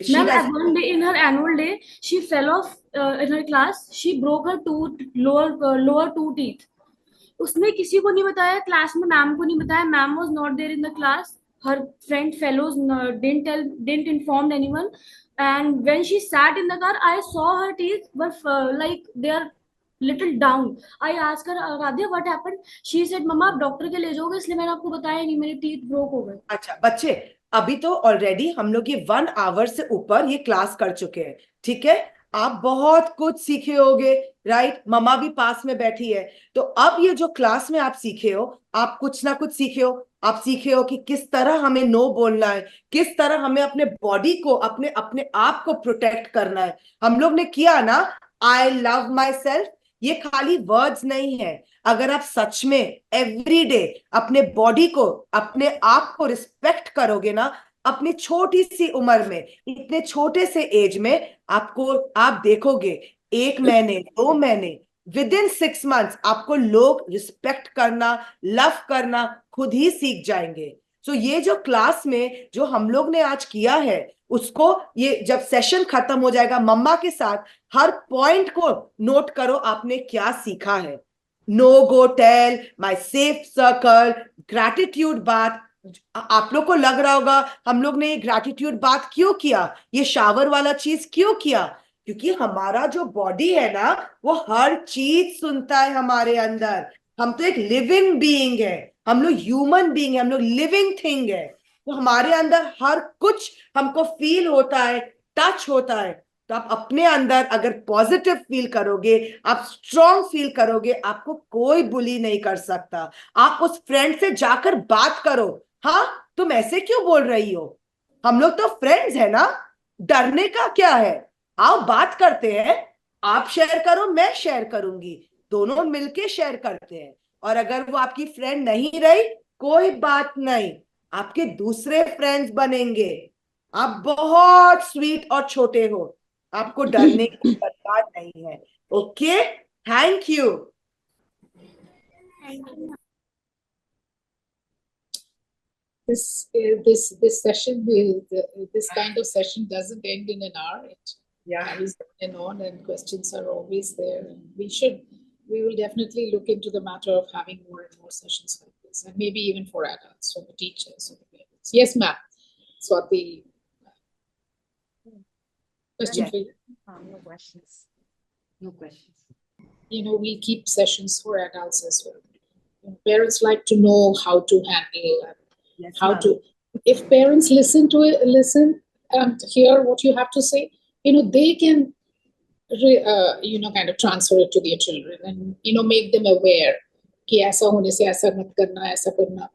Ma'am, one day in her annual day, she fell off in her class. She broke her lower 2 teeth. उसने किसी को नहीं बताया, क्लास में मैम को नहीं बताया. Ma'am was not there in the class. Her friend fellows didn't inform anyone. And when she sat in the car, I saw her teeth were like they are little down. I asked her, Radhya, what happened? She said, मम्मा आप doctor के ले जाओगे इसलिए मैंने आपको बताया नहीं, मेरे teeth broke हो गए. अच्छा बच्चे, अभी तो ऑलरेडी हम लोग ये 1 आवर से ऊपर ये क्लास कर चुके हैं. ठीक है, आप बहुत कुछ सीखे होगे राइट, मम्मा भी पास में बैठी है। तो अब ये जो क्लास में आप सीखे हो, आप कुछ ना कुछ सीखे हो। आप सीखे हो कि किस तरह हमें नो बोलना है, किस तरह हमें अपने बॉडी को, अपने अपने आप को प्रोटेक्ट करना है। हम लोग ने किया ना, आई लव माई सेल्फ। ये खाली वर्ड्स नहीं है। अगर आप सच में एवरी डे अपने बॉडी को, अपने आप को रिस्पेक्ट करोगे ना, अपनी छोटी सी उम्र में, इतने छोटे से एज में, आप देखोगे 1 महीने 2 महीने, विद इन 6 months आपको लोग रिस्पेक्ट करना, लव करना खुद ही सीख जाएंगे। सो ये जो क्लास में जो हम लोग ने आज किया है, उसको, ये जब सेशन खत्म हो जाएगा मम्मा के साथ, हर पॉइंट को नोट करो आपने क्या सीखा है। No go tell, my safe circle, gratitude बात। आप लोग को लग रहा होगा हम लोग ने ये ग्रैटिट्यूड बात क्यों किया, ये शावर वाला चीज क्यों किया? क्योंकि हमारा जो बॉडी है ना, वो हर चीज सुनता है हमारे अंदर। हम तो एक लिविंग बीइंग है, हम लोग ह्यूमन बीइंग है, हम लोग लिविंग थिंग है। तो हमारे अंदर हर कुछ हमको फील होता है, टच होता है। तो आप अपने अंदर अगर पॉजिटिव फील करोगे, आप स्ट्रॉन्ग फील करोगे, आपको कोई बुली नहीं कर सकता। आप उस फ्रेंड से जाकर बात करो, हाँ तुम ऐसे क्यों बोल रही हो, हम लोग तो फ्रेंड्स है ना, डरने का क्या है? आओ बात करते हैं, आप शेयर करो, मैं शेयर करूंगी, दोनों मिलके शेयर करते हैं। और अगर वो आपकी फ्रेंड नहीं रही, कोई बात नहीं, आपके दूसरे फ्रेंड्स बनेंगे। आप बहुत स्वीट और छोटे हो, आपको डरने की दरकार नहीं है। Okay, thank you. This session this kind of session doesn't end in an hour. It carries on and on, and questions are always there. And we will definitely look into the matter of having more and more sessions like this, and maybe even for adults, for the teachers, for the parents. Yes, ma'am. Swati, question for you. No questions. No questions. We'll keep sessions for adults as well. Parents like to know how to handle, Yes, how ma'am. to. If parents listen and hear what you have to say, they can, kind of transfer it to their children and, make them aware. कि ऐसा होने से ऐसा मत करना, ऐसा करना.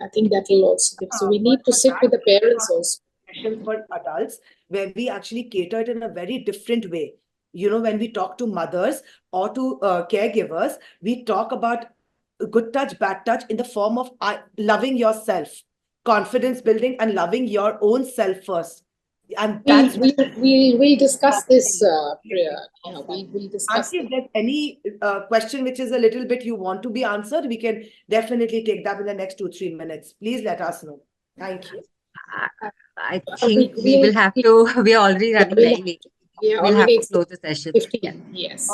I think that will also give. So we need to sit with the parents also. Sessions for adults where we actually cater it in a very different way. When we talk to mothers or to caregivers, we talk about good touch, bad touch in the form of loving yourself, confidence building, and loving your own self first. And that's we'll discuss this. We'll discuss. Auntie, if there's any question which is a little bit you want to be answered, we can definitely take that in the next 2-3 minutes. Please let us know. Thank you. I think we will have to, we are already running very late. Yeah, We'll have already to close the session. 15. Yes.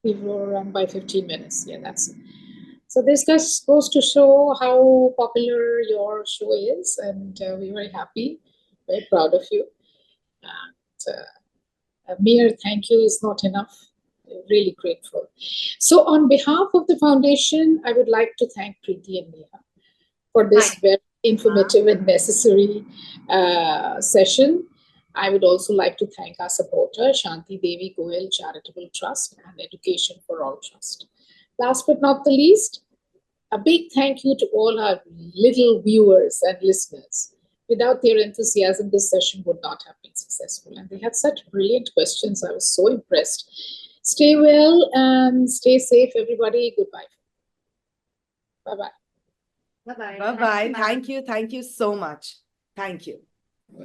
We will run by 15 minutes. Yeah, that's it. So this just goes to show how popular your show is, and we're very happy, very proud of you. And a mere thank you is not enough. We're really grateful. So on behalf of the foundation, I would like to thank Preeti and Neha for this very informative and necessary session. I would also like to thank our supporter, Shanti Devi Goel Charitable Trust and Education for All Trust. Last but not the least, a big thank you to all our little viewers and listeners. Without their enthusiasm, this session would not have been successful. And they had such brilliant questions. I was so impressed. Stay well and stay safe, everybody. Goodbye. Bye-bye. Bye-bye. Thank you. Thank you so much. Thank you.